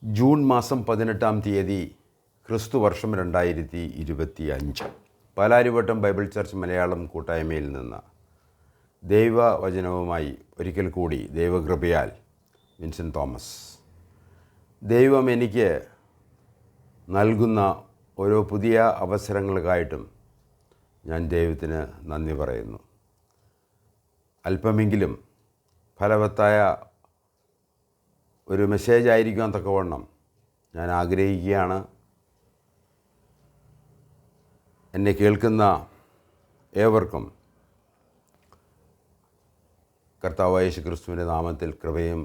June മാസം 18-ാം തീയതി ക്രിസ്തു വർഷം 2025 പാലാരിവട്ടം ബൈബിൾ ചർച്ച് മലയാളം കൂട്ടായ്മയിൽ നിന്ന് ദൈവവചനവുമായി ഒരിക്കൽ കൂടി ദൈവകൃപയാൽ വിൻസെൻ്റ് തോമസ്. ദൈവം എനിക്ക് നൽകുന്ന ഓരോ പുതിയ അവസരങ്ങൾക്കായിട്ടും ഞാൻ ദൈവത്തിന് നന്ദി പറയുന്നു. അല്പമെങ്കിലും ഫലവത്തായ ഒരു മെസ്സേജ് ആയിരിക്കാൻ തക്കവണ്ണം ഞാൻ ആഗ്രഹിക്കുകയാണ്. എന്നെ കേൾക്കുന്ന ഏവർക്കും കർത്താവായ യേശു ക്രിസ്തുവിൻ്റെ നാമത്തിൽ കൃപയും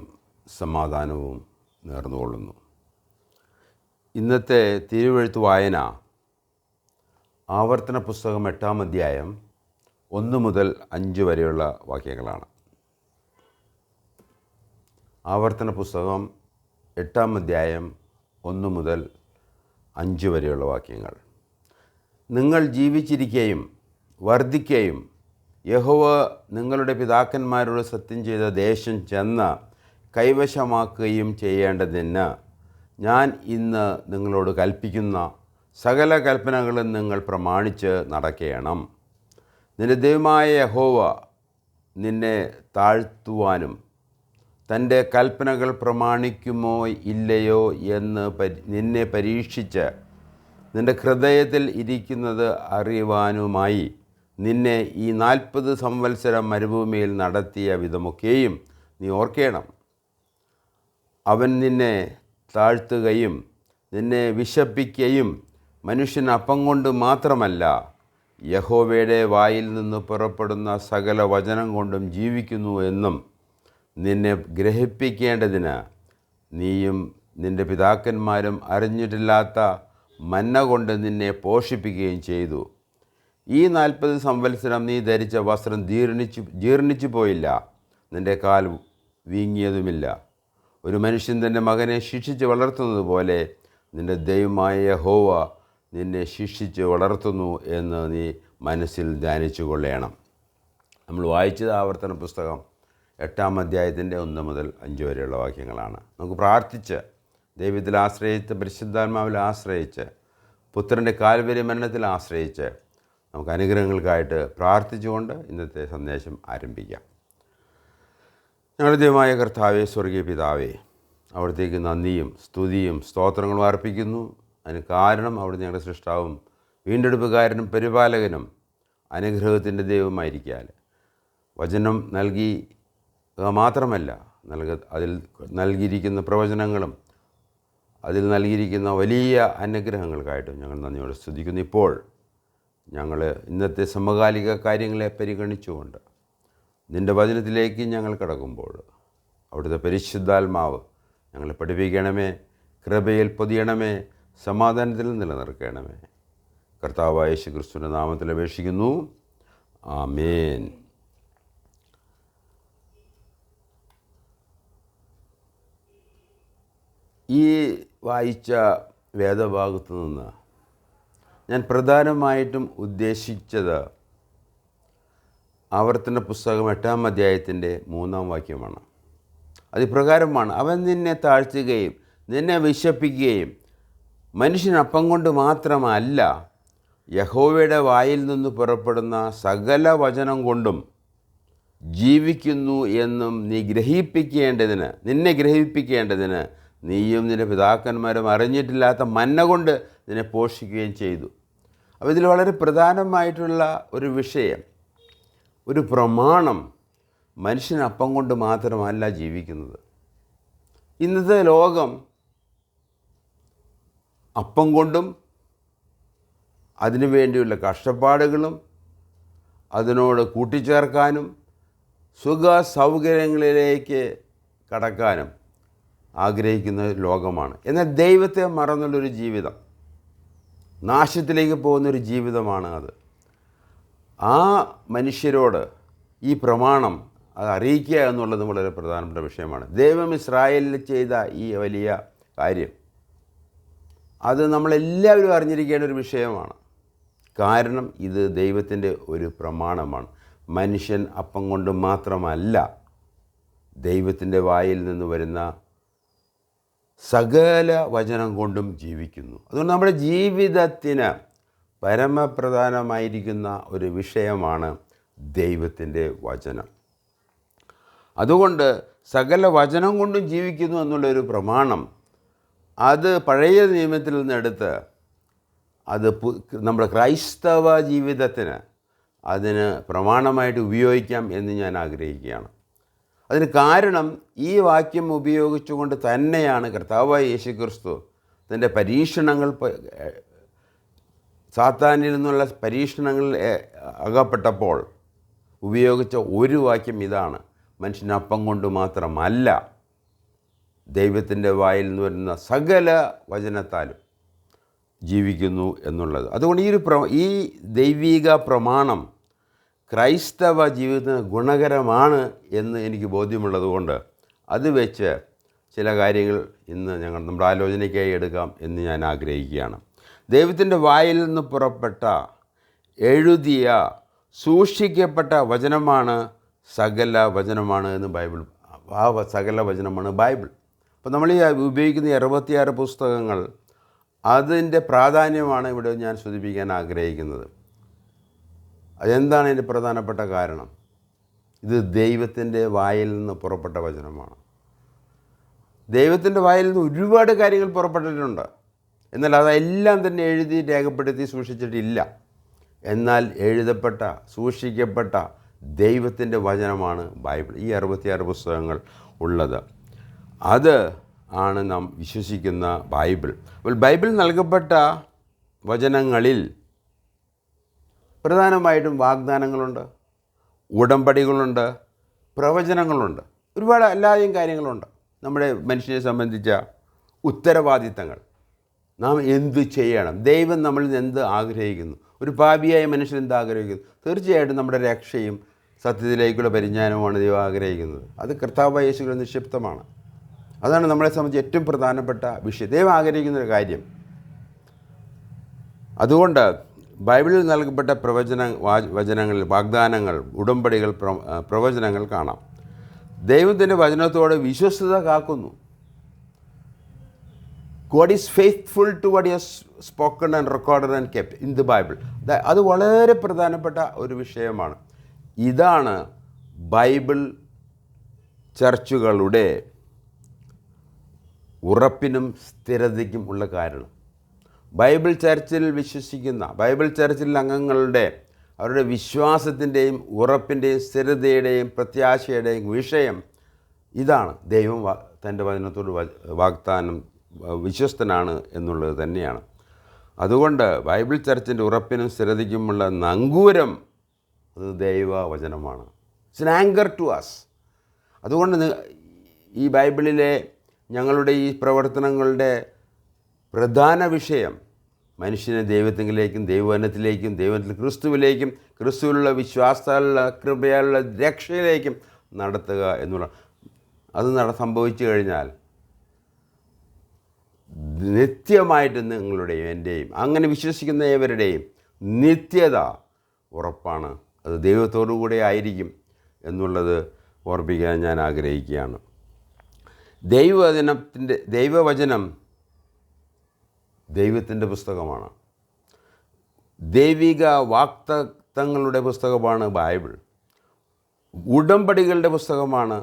സമാധാനവും നേർന്നുകൊള്ളുന്നു. ഇന്നത്തെ തിരുവെഴുത്ത് വായന ആവർത്തന പുസ്തകം 8-ാം അധ്യായം 1 മുതൽ 5 വരെയുള്ള വാക്യങ്ങളാണ്. ആവർത്തന പുസ്തകം 8-ാം അധ്യായം 1 മുതൽ 5 വരെയുള്ള വാക്യങ്ങൾ. നിങ്ങൾ ജീവിച്ചിരിക്കുകയും വർദ്ധിക്കുകയും യഹോവ നിങ്ങളുടെ പിതാക്കന്മാരോട് സത്യം ചെയ്ത ദേശം ചെന്ന് കൈവശമാക്കുകയും ചെയ്യേണ്ടതിന് ഞാൻ ഇന്ന് നിങ്ങളോട് കൽപ്പിക്കുന്ന സകല കൽപ്പനകളും നിങ്ങൾ പ്രമാണിച്ച് നടക്കണം. നിന്റെ ദൈവമായ യഹോവ നിന്നെ താഴ്ത്തുവാനും തൻ്റെ കൽപ്പനകൾ പ്രമാണിക്കുമോ ഇല്ലയോ എന്ന് നിന്നെ പരീക്ഷിച്ച് നിൻ്റെ ഹൃദയത്തിൽ ഇരിക്കുന്നത് അറിയുവാനുമായി നിന്നെ ഈ 40 സംവത്സരം മരുഭൂമിയിൽ നടത്തിയ വിധമൊക്കെയും നീ ഓർക്കണം. അവൻ നിന്നെ താഴ്ത്തുകയും നിന്നെ വിശപ്പിക്കുകയും മനുഷ്യൻ അപ്പം കൊണ്ട് മാത്രമല്ല യഹോവയുടെ വായിൽ നിന്ന് പുറപ്പെടുന്ന സകല വചനം കൊണ്ടും ജീവിക്കുന്നു എന്നും നിന്നെ ഗ്രഹിപ്പിക്കേണ്ടതിന് നീയും നിൻ്റെ പിതാക്കന്മാരും അറിഞ്ഞിട്ടില്ലാത്ത മന്ന കൊണ്ട് നിന്നെ പോഷിപ്പിക്കുകയും ചെയ്തു. ഈ 40 സംവത്സരം നീ ധരിച്ച വസ്ത്രം ജീർണിച്ചു പോയില്ല, നിൻ്റെ കാൽ വീങ്ങിയതുമില്ല. ഒരു മനുഷ്യൻ തൻ്റെ മകനെ ശിക്ഷിച്ച് വളർത്തുന്നത് പോലെ നിൻ്റെ ദൈവമായ യഹോവ നിന്നെ ശിക്ഷിച്ച് വളർത്തുന്നു എന്ന് നീ മനസ്സിൽ ധ്യാനിച്ചു കൊള്ളണം. നമ്മൾ വായിച്ചത് ആവർത്തന പുസ്തകം 8-ാം അധ്യായത്തിൻ്റെ 1 മുതൽ 5 വരെയുള്ള വാക്യങ്ങളാണ്. നമുക്ക് പ്രാർത്ഥിച്ച് ദൈവത്തിൽ ആശ്രയിച്ച് പരിശുദ്ധാത്മാവിൽ ആശ്രയിച്ച് പുത്രൻ്റെ കാൽവരി മരണത്തിൽ ആശ്രയിച്ച് നമുക്ക് അനുഗ്രഹങ്ങൾക്കായിട്ട് പ്രാർത്ഥിച്ചുകൊണ്ട് ഇന്നത്തെ സന്ദേശം ആരംഭിക്കാം. ഞങ്ങളുടെ ദൈവമായ കർത്താവേ, സ്വർഗീയ പിതാവേ, അവിടത്തേക്ക് നന്ദിയും സ്തുതിയും സ്തോത്രങ്ങളും അർപ്പിക്കുന്നു. അതിന് കാരണം അവിടുന്ന് ഞങ്ങളുടെ സൃഷ്ടാവും വീണ്ടെടുപ്പുകാരനും പരിപാലകനും അനുഗ്രഹത്തിൻ്റെ ദൈവമായിരിക്കാൻ വചനം നൽകി മാത്രമല്ല അതിൽ നൽകിയിരിക്കുന്ന പ്രവചനങ്ങളും അതിൽ നൽകിയിരിക്കുന്ന വലിയ അനുഗ്രഹങ്ങൾക്കായിട്ടും ഞങ്ങൾ നന്ദിയോടെ സ്തുതിക്കുന്നു. ഇപ്പോൾ ഞങ്ങൾ ഇന്നത്തെ സമകാലിക കാര്യങ്ങളെ പരിഗണിച്ചുകൊണ്ട് നിൻ്റെ വചനത്തിലേക്ക് ഞങ്ങൾ കടക്കുമ്പോൾ അവിടുത്തെ പരിശുദ്ധാത്മാവ് ഞങ്ങളെ പഠിപ്പിക്കണമേ, കൃപയിൽ പൊതിയണമേ, സമാധാനത്തിൽ നിലനിർത്തണമേ. കർത്താവായ യേശു ക്രിസ്തുവിൻ്റെ നാമത്തിൽ അപേക്ഷിക്കുന്നു, ആമേൻ. ഈ വായിച്ച വേദഭാഗത്തു നിന്ന് ഞാൻ പ്രധാനമായിട്ടും ഉദ്ദേശിച്ചത് ആവർത്തന പുസ്തകം 8-ാം അധ്യായത്തിൻ്റെ 3-ാം വാക്യമാണ്. അതിപ്രകാരമാണ്, അവൻ നിന്നെ താഴ്ത്തുകയും നിന്നെ വിശപ്പിക്കുകയും മനുഷ്യൻ അപ്പം കൊണ്ട് മാത്രമല്ല യഹോവയുടെ വായിൽ നിന്ന് പുറപ്പെടുന്ന സകല വചനം കൊണ്ടും ജീവിക്കുന്നു എന്നും നിന്നെ ഗ്രഹിപ്പിക്കേണ്ടതിന് നീയും നിൻ്റെ പിതാക്കന്മാരും അറിഞ്ഞിട്ടില്ലാത്ത മന്ന കൊണ്ട് നിന്നെ പോഷിക്കുകയും ചെയ്തു. അപ്പോൾ ഇതിൽ വളരെ പ്രധാനമായിട്ടുള്ള ഒരു വിഷയം, ഒരു പ്രമാണം, മനുഷ്യൻ അപ്പം കൊണ്ട് മാത്രമല്ല ജീവിക്കുന്നത്. ഇന്നത്തെ ലോകം അപ്പം കൊണ്ടും അതിനു വേണ്ടിയുള്ള കഷ്ടപ്പാടുകളും അതിനോട് കൂട്ടിച്ചേർക്കാനും സുഖ സൗകര്യങ്ങളിലേക്ക് കടക്കാനും ആഗ്രഹിക്കുന്ന ലോകമാണ്. എന്നാൽ ദൈവത്തെ മറന്നുള്ളൊരു ജീവിതം, നാശത്തിലേക്ക് പോകുന്നൊരു ജീവിതമാണ് അത്. ആ മനുഷ്യരോട് ഈ പ്രമാണം അത് അറിയിക്കുക എന്നുള്ളത് വളരെ പ്രധാനപ്പെട്ട വിഷയമാണ്. ദൈവം ഇസ്രായേലിൽ ചെയ്ത ഈ വലിയ കാര്യം അത് നമ്മളെല്ലാവരും അറിഞ്ഞിരിക്കേണ്ട ഒരു വിഷയമാണ്. കാരണം ഇത് ദൈവത്തിൻ്റെ ഒരു പ്രമാണമാണ്. മനുഷ്യൻ അപ്പം കൊണ്ട് മാത്രമല്ല ദൈവത്തിൻ്റെ വായിൽ നിന്ന് വരുന്ന സകല വചനം കൊണ്ടും ജീവിക്കുന്നു. അതുകൊണ്ട് നമ്മുടെ ജീവിതത്തിന് പരമപ്രധാനമായിരിക്കുന്ന ഒരു വിഷയമാണ് ദൈവത്തിൻ്റെ വചനം. അതുകൊണ്ട് സകല വചനം കൊണ്ടും ജീവിക്കുന്നു എന്നുള്ളൊരു പ്രമാണം അത് പഴയ നിയമത്തിൽ നിന്നെടുത്ത് അത് നമ്മുടെ ക്രൈസ്തവ ജീവിതത്തിന് അതിന് പ്രമാണമായിട്ട് ഉപയോഗിക്കാം എന്ന് ഞാൻ ആഗ്രഹിക്കുകയാണ്. അതിന് കാരണം ഈ വാക്യം ഉപയോഗിച്ചുകൊണ്ട് തന്നെയാണ് കർത്താവായ യേശുക്രിസ്തു തൻ്റെ പരീക്ഷണങ്ങൾ, സാത്താനിൽ നിന്നുള്ള പരീക്ഷണങ്ങളിൽ അകപ്പെട്ടപ്പോൾ ഉപയോഗിച്ച ഒരു വാക്യം ഇതാണ്: മനുഷ്യൻ അപ്പം കൊണ്ട് മാത്രമല്ല ദൈവത്തിൻ്റെ വായിൽ നിന്ന് വരുന്ന സകല വചനത്താലും ജീവിക്കുന്നു എന്നുള്ളത്. അതുകൊണ്ട് ഈ ദൈവിക പ്രമാണം ക്രൈസ്തവ ജീവിതത്തിന് ഗുണകരമാണ് എന്ന് എനിക്ക് ബോധ്യമുള്ളത് കൊണ്ട് അത് വെച്ച് ചില കാര്യങ്ങൾ ഇന്ന് നമ്മുടെ ആലോചനയ്ക്കായി എടുക്കാം എന്ന് ഞാൻ ആഗ്രഹിക്കുകയാണ്. ദൈവത്തിൻ്റെ വായിൽ നിന്ന് പുറപ്പെട്ട, എഴുതിയ, സൂക്ഷിക്കപ്പെട്ട വചനമാണ് സകല വചനമാണ് എന്ന് ബൈബിൾ. ആ സകല വചനമാണ് ബൈബിൾ. അപ്പോൾ നമ്മൾ ഈ ഉപയോഗിക്കുന്ന 66 പുസ്തകങ്ങൾ, അതിൻ്റെ പ്രാധാന്യമാണ് ഇവിടെ ഞാൻ സൂചിപ്പിക്കാൻ ആഗ്രഹിക്കുന്നത്. അതെന്താണ് ഇതിൻ്റെ പ്രധാനപ്പെട്ട കാരണം? ഇത് ദൈവത്തിൻ്റെ വായിൽ നിന്ന് പുറപ്പെട്ട വചനമാണ്. ദൈവത്തിൻ്റെ വായിൽ നിന്ന് ഒരുപാട് കാര്യങ്ങൾ പുറപ്പെട്ടിട്ടുണ്ട്, എന്നാൽ അതെല്ലാം തന്നെ എഴുതി രേഖപ്പെടുത്തി സൂക്ഷിച്ചിട്ടില്ല. എന്നാൽ എഴുതപ്പെട്ട, സൂക്ഷിക്കപ്പെട്ട ദൈവത്തിൻ്റെ വചനമാണ് ബൈബിൾ. ഈ 66 പുസ്തകങ്ങൾ ഉള്ളത് അത് ആണ് നാം വിശ്വസിക്കുന്ന ബൈബിൾ. അപ്പോൾ ബൈബിൾ നൽകപ്പെട്ട വചനങ്ങളിൽ പ്രധാനമായിട്ടും വാഗ്ദാനങ്ങളുണ്ട്, ഉടമ്പടികളുണ്ട്, പ്രവചനങ്ങളുണ്ട്, ഒരുപാട് എല്ലാവരും കാര്യങ്ങളുണ്ട്. നമ്മുടെ മനുഷ്യനെ സംബന്ധിച്ച ഉത്തരവാദിത്തങ്ങൾ, നാം എന്ത് ചെയ്യണം, ദൈവം നമ്മളിൽ നിന്ന് എന്ത് ആഗ്രഹിക്കുന്നു, ഒരു പാപിയായ മനുഷ്യൻ എന്ത് ആഗ്രഹിക്കുന്നു. തീർച്ചയായിട്ടും നമ്മുടെ രക്ഷയും സത്യത്തിലേക്കുള്ള പരിജ്ഞാനവുമാണ് ദൈവം ആഗ്രഹിക്കുന്നത്. അത് കർത്താവായ യേശുവിൽ നിക്ഷിപ്തമാണ്. അതാണ് നമ്മളെ സംബന്ധിച്ച് ഏറ്റവും പ്രധാനപ്പെട്ട വിഷയം, ദൈവം ആഗ്രഹിക്കുന്നൊരു കാര്യം. അതുകൊണ്ട് ബൈബിളിൽ നൽകപ്പെട്ട വചനങ്ങളിൽ വാഗ്ദാനങ്ങൾ, ഉടമ്പടികൾ, പ്രവചനങ്ങൾ കാണാം. ദൈവത്തിൻ്റെ വചനത്തോട് വിശ്വസ്തത കാക്കുന്നു. God is faithful to what he has spoken and recorded and kept in the Bible. അത് വളരെ പ്രധാനപ്പെട്ട ഒരു വിഷയമാണ്. ഇതാണ് ബൈബിൾ ചർച്ചുകളുടെ ഉറപ്പിനും സ്ഥിരതയ്ക്കും ഉള്ള കാരണം. ബൈബിൾ ചർച്ചിൽ വിശ്വസിക്കുന്ന, ബൈബിൾ ചർച്ചിൽ അംഗങ്ങളുടെ അവരുടെ വിശ്വാസത്തിൻ്റെയും ഉറപ്പിൻ്റെയും സ്ഥിരതയുടെയും പ്രത്യാശയുടെയും വിഷയം ഇതാണ്. ദൈവം തൻ്റെ വചനത്തോട് വാഗ്ദാനം വിശ്വസ്തനാണ് എന്നുള്ളത് തന്നെയാണ്. അതുകൊണ്ട് ബൈബിൾ ചർച്ചിൻ്റെ ഉറപ്പിനും സ്ഥിരതയ്ക്കുമുള്ള നങ്കൂരം അത് ദൈവവചനമാണ്. It's an anchor to us. അതുകൊണ്ട് ഈ ബൈബിളിലെ ഞങ്ങളുടെ ഈ പ്രവർത്തനങ്ങളുടെ പ്രധാന വിഷയം മനുഷ്യനെ ദൈവത്തിലേക്കും ദൈവവചനത്തിലേക്കും ദൈവത്തിൽ ക്രിസ്തുവിലേക്കും ക്രിസ്തുവിലുള്ള വിശ്വാസത്താലുള്ള കൃപയാലുള്ള രക്ഷയിലേക്കും നടത്തുക എന്നുള്ള. അത് സംഭവിച്ചു കഴിഞ്ഞാൽ നിത്യമായിട്ട് നിങ്ങളുടെയും എൻ്റെയും അങ്ങനെ വിശ്വസിക്കുന്ന ഏവരുടെയും നിത്യത ഉറപ്പാണ്. അത് ദൈവത്തോടു കൂടെ ആയിരിക്കും എന്നുള്ളത് ഓർപ്പിക്കാൻ ഞാൻ ആഗ്രഹിക്കുകയാണ്. ദൈവവചനം ദൈവത്തിൻ്റെ പുസ്തകമാണ്. ദൈവിക വാഗ്ദത്തങ്ങളുടെ പുസ്തകമാണ് ബൈബിൾ. ഉടമ്പടികളുടെ പുസ്തകമാണ്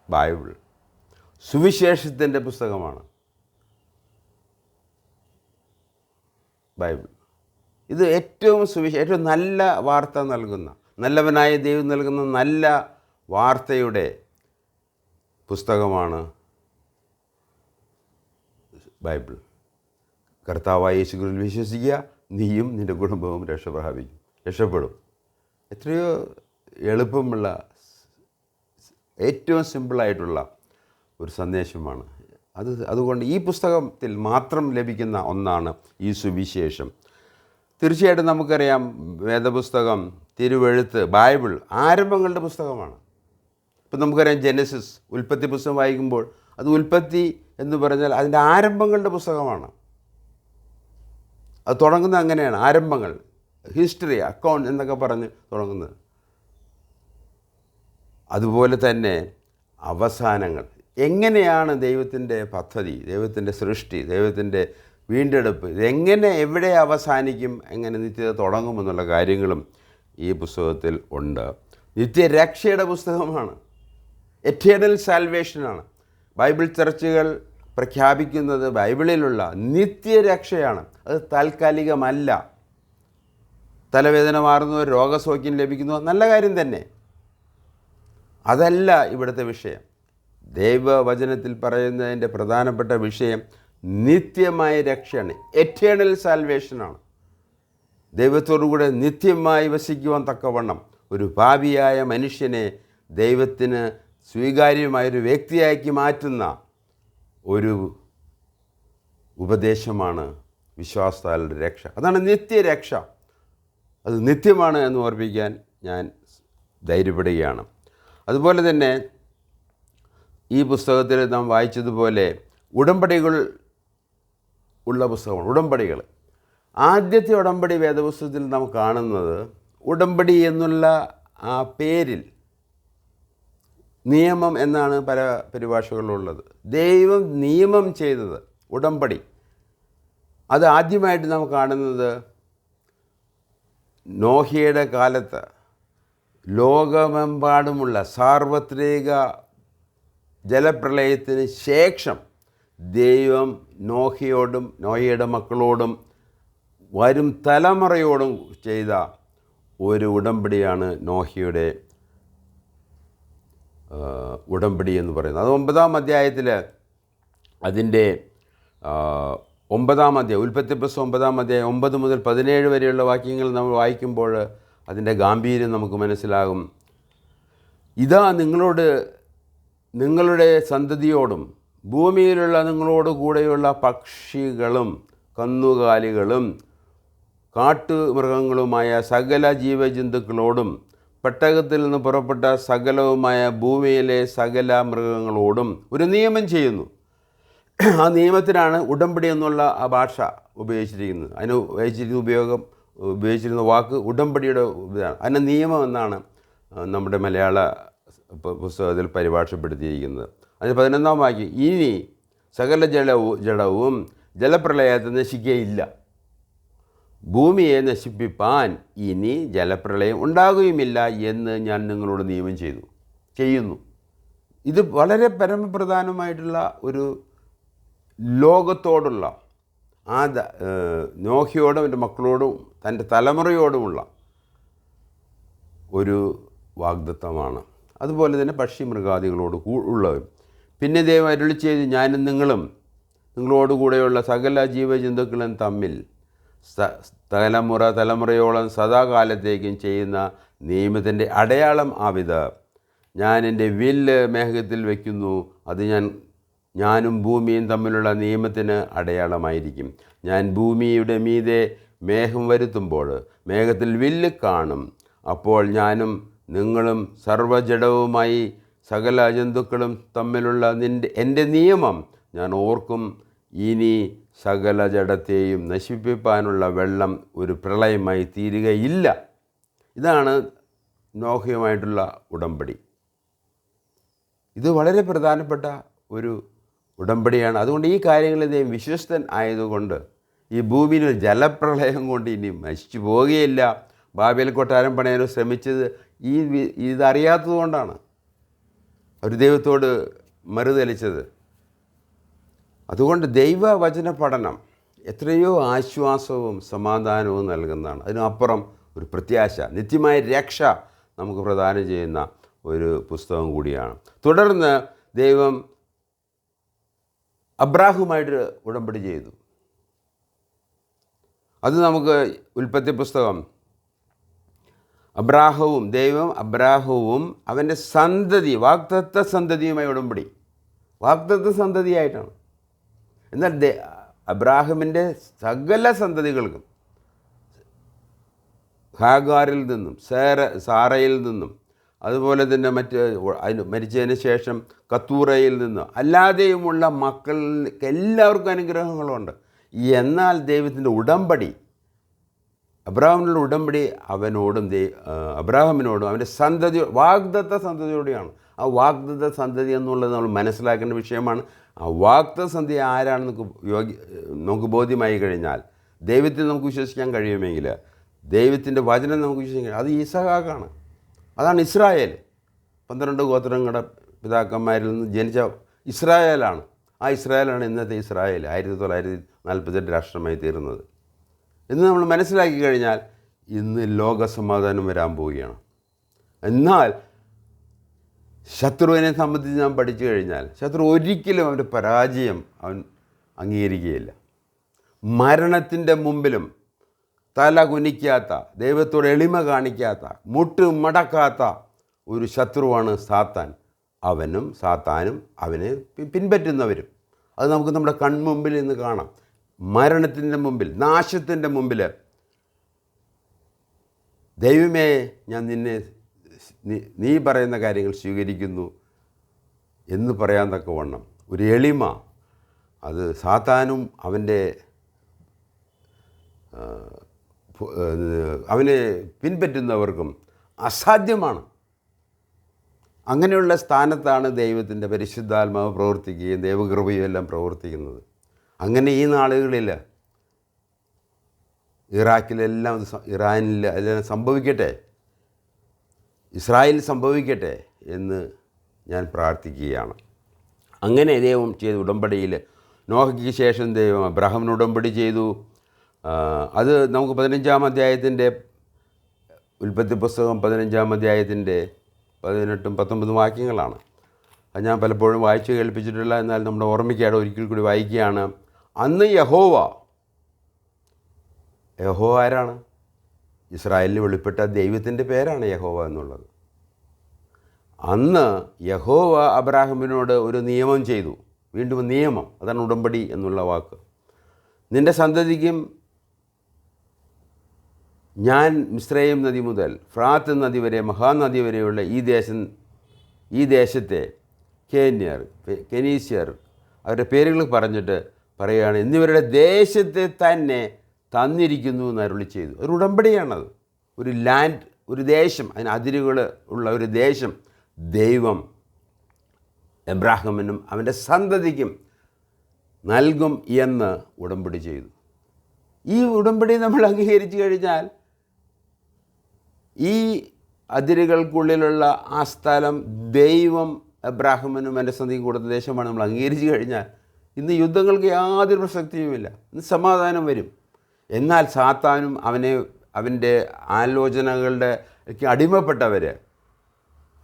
ബൈബിൾ. സുവിശേഷത്തിൻ്റെ പുസ്തകമാണ് ബൈബിൾ. ഇത് ഏറ്റവും നല്ല വാർത്ത നൽകുന്ന, നല്ലവനായ ദൈവം നൽകുന്ന നല്ല വാർത്തയുടെ പുസ്തകമാണ് ബൈബിൾ. കർത്താവായ യേശുവിൽ വിശ്വസിക്കുക, നീയും നിൻ്റെ കുടുംബവും രക്ഷപ്പെടും. എത്രയോ എളുപ്പമുള്ള, ഏറ്റവും സിമ്പിളായിട്ടുള്ള ഒരു സന്ദേശമാണ് അതുകൊണ്ട് ഈ പുസ്തകത്തിൽ മാത്രം ലഭിക്കുന്ന ഒന്നാണ് ഈ സുവിശേഷം. തീർച്ചയായിട്ടും നമുക്കറിയാം, വേദപുസ്തകം, തിരുവെഴുത്ത്, ബൈബിൾ ആരംഭങ്ങളുടെ പുസ്തകമാണ്. ഇപ്പം നമുക്കറിയാം ജെനസിസ്, ഉൽപ്പത്തി പുസ്തകം വായിക്കുമ്പോൾ അത് ഉൽപ്പത്തി എന്ന് പറഞ്ഞാൽ അതിൻ്റെ ആരംഭങ്ങളുടെ പുസ്തകമാണ്. അത് തുടങ്ങുന്നത് അങ്ങനെയാണ്, ആരംഭങ്ങൾ, ഹിസ്റ്ററി, അക്കൗണ്ട് എന്നൊക്കെ പറഞ്ഞ് തുടങ്ങുന്നത്. അതുപോലെ തന്നെ അവസാനങ്ങൾ, എങ്ങനെയാണ് ദൈവത്തിൻ്റെ പദ്ധതി, ദൈവത്തിൻ്റെ സൃഷ്ടി, ദൈവത്തിൻ്റെ വീണ്ടെടുപ്പ്, ഇതെങ്ങനെ എവിടെ അവസാനിക്കും, എങ്ങനെ നിത്യത തുടങ്ങുമെന്നുള്ള കാര്യങ്ങളും ഈ പുസ്തകത്തിൽ ഉണ്ട്. നിത്യരക്ഷയുടെ പുസ്തകമാണ്, എറ്റേണൽ സാൽവേഷനാണ്. ബൈബിൾ ചർച്ചുകൾ പ്രഖ്യാപിക്കുന്നത് ബൈബിളിലുള്ള നിത്യരക്ഷയാണ്. അത് താൽക്കാലികമല്ല. തലവേദന മാറുന്നു, രോഗസൗഖ്യം ലഭിക്കുന്നു, നല്ല കാര്യം തന്നെ. അതല്ല ഇവിടുത്തെ വിഷയം. ദൈവവചനത്തിൽ പറയുന്നതിൻ്റെ പ്രധാനപ്പെട്ട വിഷയം നിത്യമായ രക്ഷയാണ്, എറ്റേണൽ സാൽവേഷനാണ്. ദൈവത്തോടുകൂടെ നിത്യമായി വസിക്കുവാൻ തക്കവണ്ണം ഒരു പാപിയായ മനുഷ്യനെ ദൈവത്തിന് സ്വീകാര്യമായൊരു വ്യക്തിയാക്കി മാറ്റുന്ന ഒരു ഉപദേശമാണ് വിശ്വാസത്താലുള്ള രക്ഷ. അതാണ് നിത്യരക്ഷ. അത് നിത്യമാണ് എന്ന് ഓർപ്പിക്കാൻ ഞാൻ ധൈര്യപ്പെടുകയാണ്. അതുപോലെ തന്നെ ഈ പുസ്തകത്തിൽ നാം വായിച്ചതുപോലെ ഉടമ്പടികൾ ഉള്ള പുസ്തകമാണ്. ഉടമ്പടികൾ, ആദ്യത്തെ ഉടമ്പടി വേദപുസ്തകത്തിൽ നാം കാണുന്നത് ഉടമ്പടി എന്നുള്ള ആ പേരിൽ നിയമം എന്നാണ് പല പരിഭാഷകളിലുള്ളത്. ദൈവം നിയമം ചെയ്തത് ഉടമ്പടി. അത് ആദ്യമായിട്ട് നാം കാണുന്നത് നോഹയുടെ കാലത്ത് ലോകമെമ്പാടുമുള്ള സാർവത്രിക ജലപ്രളയത്തിന് ശേഷം ദൈവം നോഹയോടും നോഹയുടെ മക്കളോടും വരും തലമുറയോടും ചെയ്ത ഒരു ഉടമ്പടിയാണ് നോഹയുടെ ഉടമ്പടി എന്ന് പറയുന്നത്. അത് 9-ാം അധ്യായത്തിൽ അതിൻ്റെ 9-ാം അധ്യായം, ഉൽപ്പത്തി പുസ്തകം 9-ാം അധ്യായം 9 മുതൽ 17 വരെയുള്ള വാക്യങ്ങൾ നമ്മൾ വായിക്കുമ്പോൾ അതിൻ്റെ ഗാംഭീര്യം നമുക്ക് മനസ്സിലാകും. ഇതാ നിങ്ങളുടെ സന്തതിയോടും ഭൂമിയിലുള്ള നിങ്ങളോട് കൂടെയുള്ള പക്ഷികളും കന്നുകാലികളും കാട്ടുമൃഗങ്ങളുമായ സകല ജീവജന്തുക്കളോടും പെട്ടകത്തിൽ നിന്ന് പുറപ്പെട്ട സകലവുമായ ഭൂമിയിലെ സകല മൃഗങ്ങളോടും ഒരു നിയമം ചെയ്യുന്നു. ആ നിയമത്തിനാണ് ഉടമ്പടി എന്നുള്ള ആ ഭാഷ ഉപയോഗിച്ചിരിക്കുന്നത്. അതിന് ഉപയോഗിച്ചിരുന്ന വാക്ക് ഉടമ്പടിയുടെ ഇതാണ്. അതിന് നിയമം എന്നാണ് നമ്മുടെ മലയാള പുസ്തകത്തിൽ പരിഭാഷപ്പെടുത്തിയിരിക്കുന്നത്. അതിന് 11-ാം വാക്യം, ഇനി സകല ജഡവും ജലപ്രളയത്തിൽ നശിക്കുകയില്ല, ഭൂമിയെ നശിപ്പിപ്പാൻ ഇനി ജലപ്രളയം ഉണ്ടാകുകയുമില്ല എന്ന് ഞാൻ നിങ്ങളോട് നിയമം ചെയ്യുന്നു. ഇത് വളരെ പരമപ്രധാനമായിട്ടുള്ള ഒരു ലോകത്തോടുള്ള നോഹയോടും എൻ്റെ മക്കളോടും തൻ്റെ തലമുറയോടുമുള്ള ഒരു വാഗ്ദത്തമാണ്. അതുപോലെ തന്നെ പക്ഷി മൃഗാദികളോട് ഉള്ളവരും. പിന്നെ ദൈവം അരുളി ചെയ്ത്, ഞാനും നിങ്ങളോടുകൂടെയുള്ള സകല ജീവജന്തുക്കളും തമ്മിൽ തലമുറയോളം സദാകാലത്തേക്കും ചെയ്യുന്ന നിയമത്തിൻ്റെ അടയാളം ആവിത്. ഞാൻ എൻ്റെ വില്ല് മേഘത്തിൽ വയ്ക്കുന്നു, അത് ഞാനും ഭൂമിയും തമ്മിലുള്ള നിയമത്തിന് അടയാളമായിരിക്കും. ഞാൻ ഭൂമിയുടെ മീതെ മേഘം വരുത്തുമ്പോൾ മേഘത്തിൽ വില്ല് കാണും. അപ്പോൾ ഞാനും നിങ്ങളും സർവ്വജഡവുമായി സകല ജന്തുക്കളും തമ്മിലുള്ള എൻ്റെ നിയമം ഞാൻ ഓർക്കും. ഇനി സകല ജഡത്തെയും നശിപ്പിക്കാനുള്ള വെള്ളം ഒരു പ്രളയമായി തീരുകയില്ല. ഇതാണ് നോഹയുമായിട്ടുള്ള ഉടമ്പടി. ഇത് വളരെ പ്രധാനപ്പെട്ട ഒരു ഉടമ്പടിയാണ്. അതുകൊണ്ട് ഈ കാര്യങ്ങളിൽ ദൈവം വിശ്വസ്തൻ ആയതുകൊണ്ട് ഈ ഭൂമിയിൽ ജലപ്രളയം കൊണ്ട് ഇനി നശിച്ചു പോവുകയില്ല. ബാബേൽ കൊട്ടാരം പണിയാൻ ശ്രമിച്ചത് ഇതറിയാത്തത് കൊണ്ടാണ് അവർ ദൈവത്തോട് മറുതലിച്ചത്. അതുകൊണ്ട് ദൈവവചന പഠനം എത്രയോ ആശ്വാസവും സമാധാനവും നൽകുന്നതാണ്. അതിനപ്പുറം ഒരു പ്രത്യാശ, നിത്യമായ രക്ഷ നമുക്ക് പ്രദാനം ചെയ്യുന്ന ഒരു പുസ്തകം കൂടിയാണ്. തുടർന്ന് ദൈവം അബ്രാഹുമായിട്ട് ഉടമ്പടി ചെയ്തു. അത് നമുക്ക് ഉൽപ്പത്തി പുസ്തകം അബ്രാഹവും അവൻ്റെ സന്തതി, വാഗ്ദത്ത സന്തതിയുമായി ഉടമ്പടി. വാഗ്ദത്ത സന്തതിയായിട്ടാണ്. എന്നാൽ അബ്രാഹമിൻ്റെ സകല സന്തതികൾക്കും, ഹാഗാറിൽ നിന്നും സാറയിൽ നിന്നും അതുപോലെ തന്നെ മരിച്ചതിന് ശേഷം കത്തൂറയിൽ നിന്നും അല്ലാതെയുമുള്ള മക്കൾക്ക് എല്ലാവർക്കും അനുഗ്രഹങ്ങളുണ്ട്. എന്നാൽ ദൈവത്തിൻ്റെ ഉടമ്പടി, അബ്രാഹമിനുള്ള ഉടമ്പടി അബ്രാഹമിനോടും അവൻ്റെ സന്തതി, വാഗ്ദത്ത സന്തതിയോടെയാണ്. ആ വാഗ്ദത്ത സന്തതി എന്നുള്ളത് നമ്മൾ മനസ്സിലാക്കേണ്ട വിഷയമാണ്. ആ വാഗ്ദത്ത സന്തതി ആരാണെന്ന് നമുക്ക് ബോധ്യമായി കഴിഞ്ഞാൽ, ദൈവത്തിൽ നമുക്ക് വിശ്വസിക്കാൻ കഴിയുമെങ്കിൽ, ദൈവത്തിൻ്റെ വചനം നമുക്ക് വിശ്വസിക്കാൻ, അത് ഈസഹാക്കാണ്. അതാണ് ഇസ്രായേൽ. 12 ഗോത്രങ്ങളുടെ പിതാക്കന്മാരിൽ നിന്ന് ജനിച്ച ഇസ്രായേലാണ്. ആ ഇസ്രായേലാണ് ഇന്നത്തെ ഇസ്രായേൽ, 1948 രാഷ്ട്രമായി തീർന്നത് എന്ന് നമ്മൾ മനസ്സിലാക്കി കഴിഞ്ഞാൽ ഇന്ന് ലോകസമാധാനം വരാൻ പോവുകയാണ്. എന്നാൽ ശത്രുവിനെ സംബന്ധിച്ച് നാം പഠിച്ചു കഴിഞ്ഞാൽ, ശത്രു ഒരിക്കലും അവൻ്റെ പരാജയം അവൻ അംഗീകരിക്കുകയില്ല. മരണത്തിൻ്റെ മുമ്പിലും തല കുനിക്കാത്ത, ദൈവത്തോട് എളിമ കാണിക്കാത്ത, മുട്ട് മടക്കാത്ത ഒരു ശത്രുവാണ് സാത്താൻ. അവനും സാത്താനും അവനെ പിൻപറ്റുന്നവരും. അത് നമുക്ക് നമ്മുടെ കൺമുമ്പിൽ നിന്ന് കാണാം. മരണത്തിൻ്റെ മുമ്പിൽ, നാശത്തിൻ്റെ മുമ്പിൽ, ദൈവമേ ഞാൻ നിന്നെ നീ പറയുന്ന കാര്യങ്ങൾ സ്വീകരിക്കുന്നു എന്ന് പറയാൻ തക്കവണ്ണം ഒരു എളിമ, അത് സാത്താനും അവനെ പിൻപറ്റുന്നവർക്കും അസാധ്യമാണ്. അങ്ങനെയുള്ള സ്ഥാനത്താണ് ദൈവത്തിൻ്റെ പരിശുദ്ധാത്മാവ് പ്രവർത്തിക്കുകയും ദൈവകൃപയും എല്ലാം പ്രവർത്തിക്കുന്നത്. അങ്ങനെ ഈ നാളുകളിൽ ഇറാഖിലെല്ലാം, ഇറാനിൽ എല്ലാം സംഭവിക്കട്ടെ, ഇസ്രായേൽ സംഭവിക്കട്ടെ എന്ന് ഞാൻ പ്രാർത്ഥിക്കുകയാണ്. അങ്ങനെ ദൈവം ചെയ്ത ഉടമ്പടിയിൽ നോഹയ്ക്ക് ശേഷം ദൈവം അബ്രാഹാമിന് ഉടമ്പടി ചെയ്തു. അത് നമുക്ക് 15-ാം അധ്യായത്തിൻ്റെ, ഉൽപ്പത്തി പുസ്തകം 15-ാം അധ്യായത്തിൻ്റെ 18-19 വാക്യങ്ങളാണ്. അത് ഞാൻ പലപ്പോഴും വായിച്ച് കേൾപ്പിച്ചിട്ടില്ല, എന്നാൽ നമ്മുടെ ഓർമ്മയ്ക്കായിട്ട് ഒരിക്കൽ കൂടി വായിക്കുകയാണ്. അന്ന് യഹോവ ആരാണ്? ഇസ്രായേലിന് വെളിപ്പെട്ട ദൈവത്തിൻ്റെ പേരാണ് യഹോവ എന്നുള്ളത്. അന്ന് യഹോവ അബ്രാഹാമിനോട് ഒരു നിയമം ചെയ്തു. വീണ്ടും നിയമം, അതാണ് ഉടമ്പടി എന്നുള്ള വാക്ക്. നിൻ്റെ സന്തതിക്കും ഞാൻ മിസ്രയീം നദി മുതൽ ഫ്രാത്ത് നദി വരെ, മഹാനദി വരെയുള്ള ഈ ദേശത്തെ കേന്യർ, കെനീസ്യർ, അവരുടെ പേരുകൾ പറഞ്ഞിട്ട് പറയുകയാണ്, എന്നിവരുടെ ദേശത്തെ തന്നെ തന്നിരിക്കുന്നു എന്ന് അരുളി ചെയ്തു. ഒരു ഉടമ്പടിയാണത്. ഒരു ലാൻഡ്, ഒരു ദേശം, അതിന് അതിരുകൾ ഉള്ള ഒരു ദേശം ദൈവം എബ്രാഹാമിനും അവൻ്റെ സന്തതിക്കും നൽകും എന്ന് ഉടമ്പടി ചെയ്തു. ഈ ഉടമ്പടി നമ്മൾ അംഗീകരിച്ചു കഴിഞ്ഞാൽ, ഈ അതിരുകൾക്കുള്ളിലുള്ള ആ സ്ഥലം ദൈവം എബ്രാഹാമിനും എൻ്റെ സന്തതിക്കും കൊടുത്ത ദേശമാണ് നമ്മൾ അംഗീകരിച്ചു കഴിഞ്ഞാൽ, ഇന്ന് യുദ്ധങ്ങൾക്ക് യാതൊരു പ്രസക്തിയുമില്ല. ഇന്ന് സമാധാനം വരും. എന്നാൽ സാത്താനും അവൻ്റെ ആലോചനകളുടെ അടിമപ്പെട്ടവർ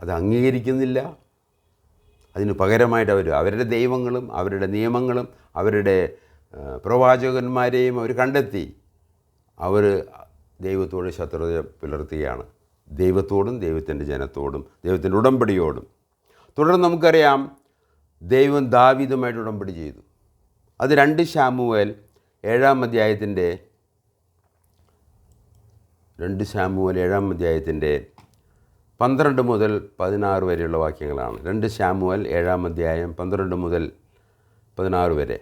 അത് അംഗീകരിക്കുന്നില്ല. അതിന് പകരമായിട്ട് അവരുടെ ദൈവങ്ങളും അവരുടെ നിയമങ്ങളും അവരുടെ പ്രവാചകന്മാരെയും അവർ കണ്ടെത്തി അവർ ദൈവത്തോട് ശത്രുത പുലർത്തുകയാണ്. ദൈവത്തോടും ദൈവത്തിൻ്റെ ജനത്തോടും ദൈവത്തിൻ്റെ ഉടമ്പടിയോടും. തുടർന്ന് നമുക്കറിയാം, ദൈവം ദാവീദുമായിട്ട് ഉടമ്പടി ചെയ്തു. അത് 2 ശമൂവേൽ 7-ാം അധ്യായത്തിൻ്റെ 12 മുതൽ 16 വരെയുള്ള വാക്യങ്ങളാണ്. 2 ശമൂവേൽ 7-ാം അധ്യായം 12 മുതൽ 16 വരെ.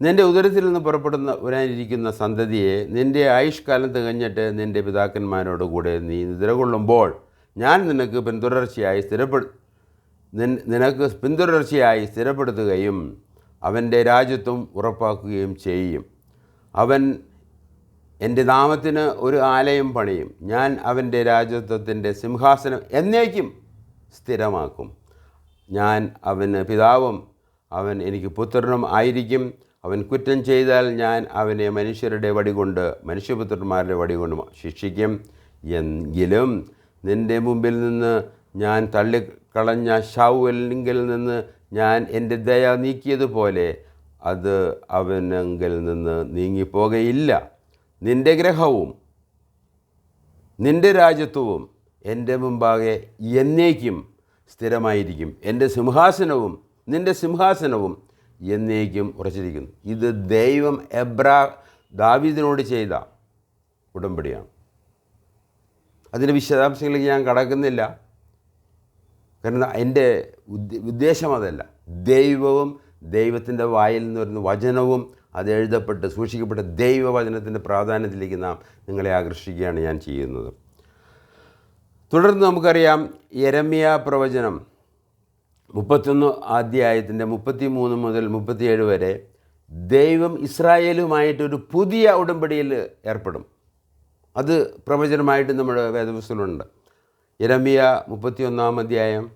നിൻ്റെ ഉദരത്തിൽ നിന്ന് വരാനിരിക്കുന്ന സന്തതിയെ നിൻ്റെ ആയുഷ്കാലം തികഞ്ഞിട്ട് നിൻ്റെ പിതാക്കന്മാരോട് കൂടെ നീ നിദ്രകൊള്ളുമ്പോൾ ഞാൻ നിനക്ക് പിന്തുടർച്ചയായി സ്ഥിരപ്പെടുത്തുകയും അവൻ്റെ രാജ്യത്വം ഉറപ്പാക്കുകയും ചെയ്യും. അവൻ എൻ്റെ നാമത്തിന് ഒരു ആലയം പണിയും. ഞാൻ അവൻ്റെ രാജ്യത്വത്തിൻ്റെ സിംഹാസനം എന്നേക്കും സ്ഥിരമാക്കും. ഞാൻ അവന് പിതാവും അവൻ എനിക്ക് പുത്രനും ആയിരിക്കും. അവൻ കുറ്റം ചെയ്താൽ ഞാൻ അവനെ മനുഷ്യപുത്രന്മാരുടെ വടികൊണ്ട് ശിക്ഷിക്കും. എങ്കിലും നിൻ്റെ മുമ്പിൽ നിന്ന് ഞാൻ തള്ളിക്കളഞ്ഞ ശൗലിങ്കിൽ നിന്ന് ഞാൻ എൻ്റെ ദയ നീക്കിയതുപോലെ അത് അവനെങ്കിൽ നിന്ന് നീങ്ങിപ്പോകയില്ല. നിൻ്റെ ഗ്രഹവും നിൻ്റെ രാജ്യത്വവും എൻ്റെ മുമ്പാകെ എന്നേക്കും സ്ഥിരമായിരിക്കും. എൻ്റെ സിംഹാസനവും നിൻ്റെ സിംഹാസനവും എന്നേക്കും ഉറച്ചിരിക്കുന്നു. ഇത് ദൈവം ദാവീദിനോട് ചെയ്ത ഉടമ്പടിയാണ്. അതിൻ്റെ വിശദാംശങ്ങളിലേക്ക് ഞാൻ കടക്കുന്നില്ല, കാരണം എൻ്റെ ഉദ്ദേശം അതല്ല. ദൈവവും ദൈവത്തിൻ്റെ വായിൽ നിന്ന് വരുന്ന വചനവും അത് എഴുതപ്പെട്ട് സൂക്ഷിക്കപ്പെട്ട ദൈവവചനത്തിൻ്റെ പ്രാധാന്യത്തിലേക്ക് നിങ്ങളെ ആകർഷിക്കുകയാണ് ഞാൻ ചെയ്യുന്നത്. തുടർന്ന് നമുക്കറിയാം, യെരമ്യാ പ്രവചനം 31 അധ്യായത്തിൻ്റെ 33 മുതൽ 37 വരെ ദൈവം ഇസ്രായേലുമായിട്ടൊരു പുതിയ ഉടമ്പടിയിൽ ഏർപ്പെടും. അത് പ്രവചനമായിട്ട് നമ്മുടെ വേദപുസ്തകത്തിലുണ്ട്. യെരമ്യ 31 അധ്യായം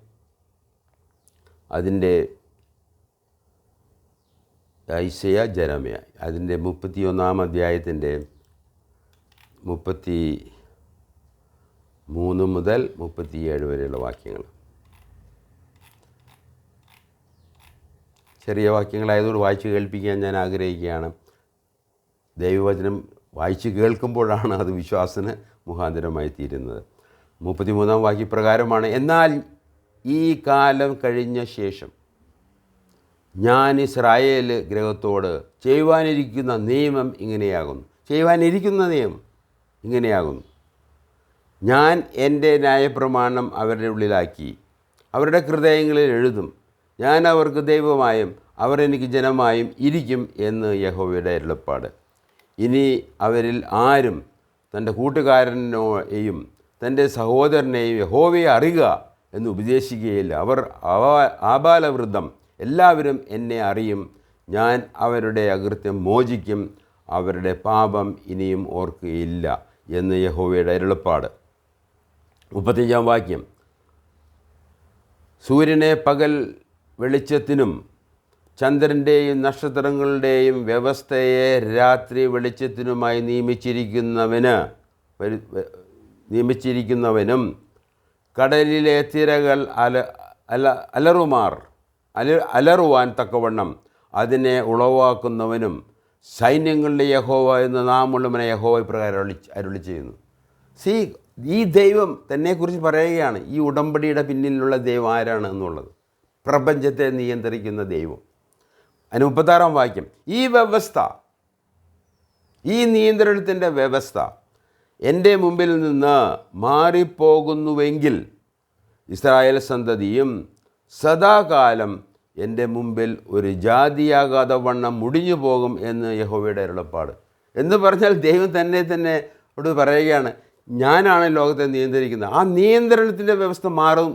അതിൻ്റെ ഐസയ ജെരമ്യ അതിൻ്റെ 31 അധ്യായത്തിൻ്റെ 33 മുതൽ 37 വരെയുള്ള വാക്യങ്ങൾ. ചെറിയ വാക്യങ്ങളായതുകൊണ്ട് വായിച്ച് കേൾപ്പിക്കാൻ ഞാൻ ആഗ്രഹിക്കുകയാണ്. ദൈവവചനം വായിച്ച് കേൾക്കുമ്പോഴാണ് അത് വിശ്വാസത്തിന് മുഖാന്തരമായി തീരുന്നത്. 33 വാക്യപ്രകാരമാണ്: എന്നാൽ ഈ കാലം കഴിഞ്ഞ ശേഷം ഞാൻ ഇസ്രായേൽ ഗൃഹത്തോട് ചെയ്യുവാനിരിക്കുന്ന നിയമം ഇങ്ങനെയാകുന്നു. ചെയ്യുവാനിരിക്കുന്ന നിയമം ഇങ്ങനെയാകുന്നു: ഞാൻ എൻ്റെ ന്യായപ്രമാണം അവരുടെ ഉള്ളിലാക്കി അവരുടെ ഹൃദയങ്ങളിൽ എഴുതും. ഞാൻ അവർക്ക് ദൈവമായും അവർ എനിക്ക് ജനമായും ഇരിക്കും എന്ന് യഹോവയുടെ അരുളപ്പാട്. ഇനി അവരിൽ ആരും തൻ്റെ കൂട്ടുകാരനെയും തൻ്റെ സഹോദരനെയും യഹോവയെ അറിയുക എന്ന് ഉപദേശിക്കുകയില്ല. അവർ ആബാലവൃദ്ധം എല്ലാവരും എന്നെ അറിയും. ഞാൻ അവരുടെ അകൃത്യം മോചിക്കും, അവരുടെ പാപം ഇനിയും ഓർക്കുകയില്ല എന്ന് യഹോവയുടെ അരുളപ്പാട്. 35 വാക്യം: സൂര്യനെ പകൽ വെളിച്ചത്തിനും ചന്ദ്രൻ്റെയും നക്ഷത്രങ്ങളുടെയും വ്യവസ്ഥയെ രാത്രി വെളിച്ചത്തിനുമായി നിയമിച്ചിരിക്കുന്നവനും കടലിലെ തിരകൾ അലറുവാൻ തക്കവണ്ണം അതിനെ ഉളവാക്കുന്നവനും സൈന്യങ്ങളുടെ യഹോവ എന്ന് നാമുള്ളവനെ യഹോവ ഇപ്രകാരം അരുളി ചെയ്യുന്നു. ഈ ദൈവം തന്നെക്കുറിച്ച് പറയുകയാണ്. ഈ ഉടമ്പടിയുടെ പിന്നിലുള്ള ദൈവം ആരാണ് എന്നുള്ളത്. പ്രപഞ്ചത്തെ നിയന്ത്രിക്കുന്ന ദൈവം. അതിന് 36 വാക്യം: ഈ വ്യവസ്ഥ, ഈ നിയന്ത്രണത്തിൻ്റെ വ്യവസ്ഥ എൻ്റെ മുമ്പിൽ നിന്ന് മാറിപ്പോകുന്നുവെങ്കിൽ ഇസ്രായേൽ സന്തതിയും സദാകാലം എൻ്റെ മുമ്പിൽ ഒരു ജാതിയാകാതെ വണ്ണം മുടിഞ്ഞു പോകും എന്ന് യഹോവയുടെ അരുളപ്പാട്. എന്ന് പറഞ്ഞാൽ ദൈവം തന്നെ അവിടെ പറയുകയാണ്, ഞാനാണ് ലോകത്തെ നിയന്ത്രിക്കുന്നത്. ആ നിയന്ത്രണത്തിൻ്റെ വ്യവസ്ഥ മാറും.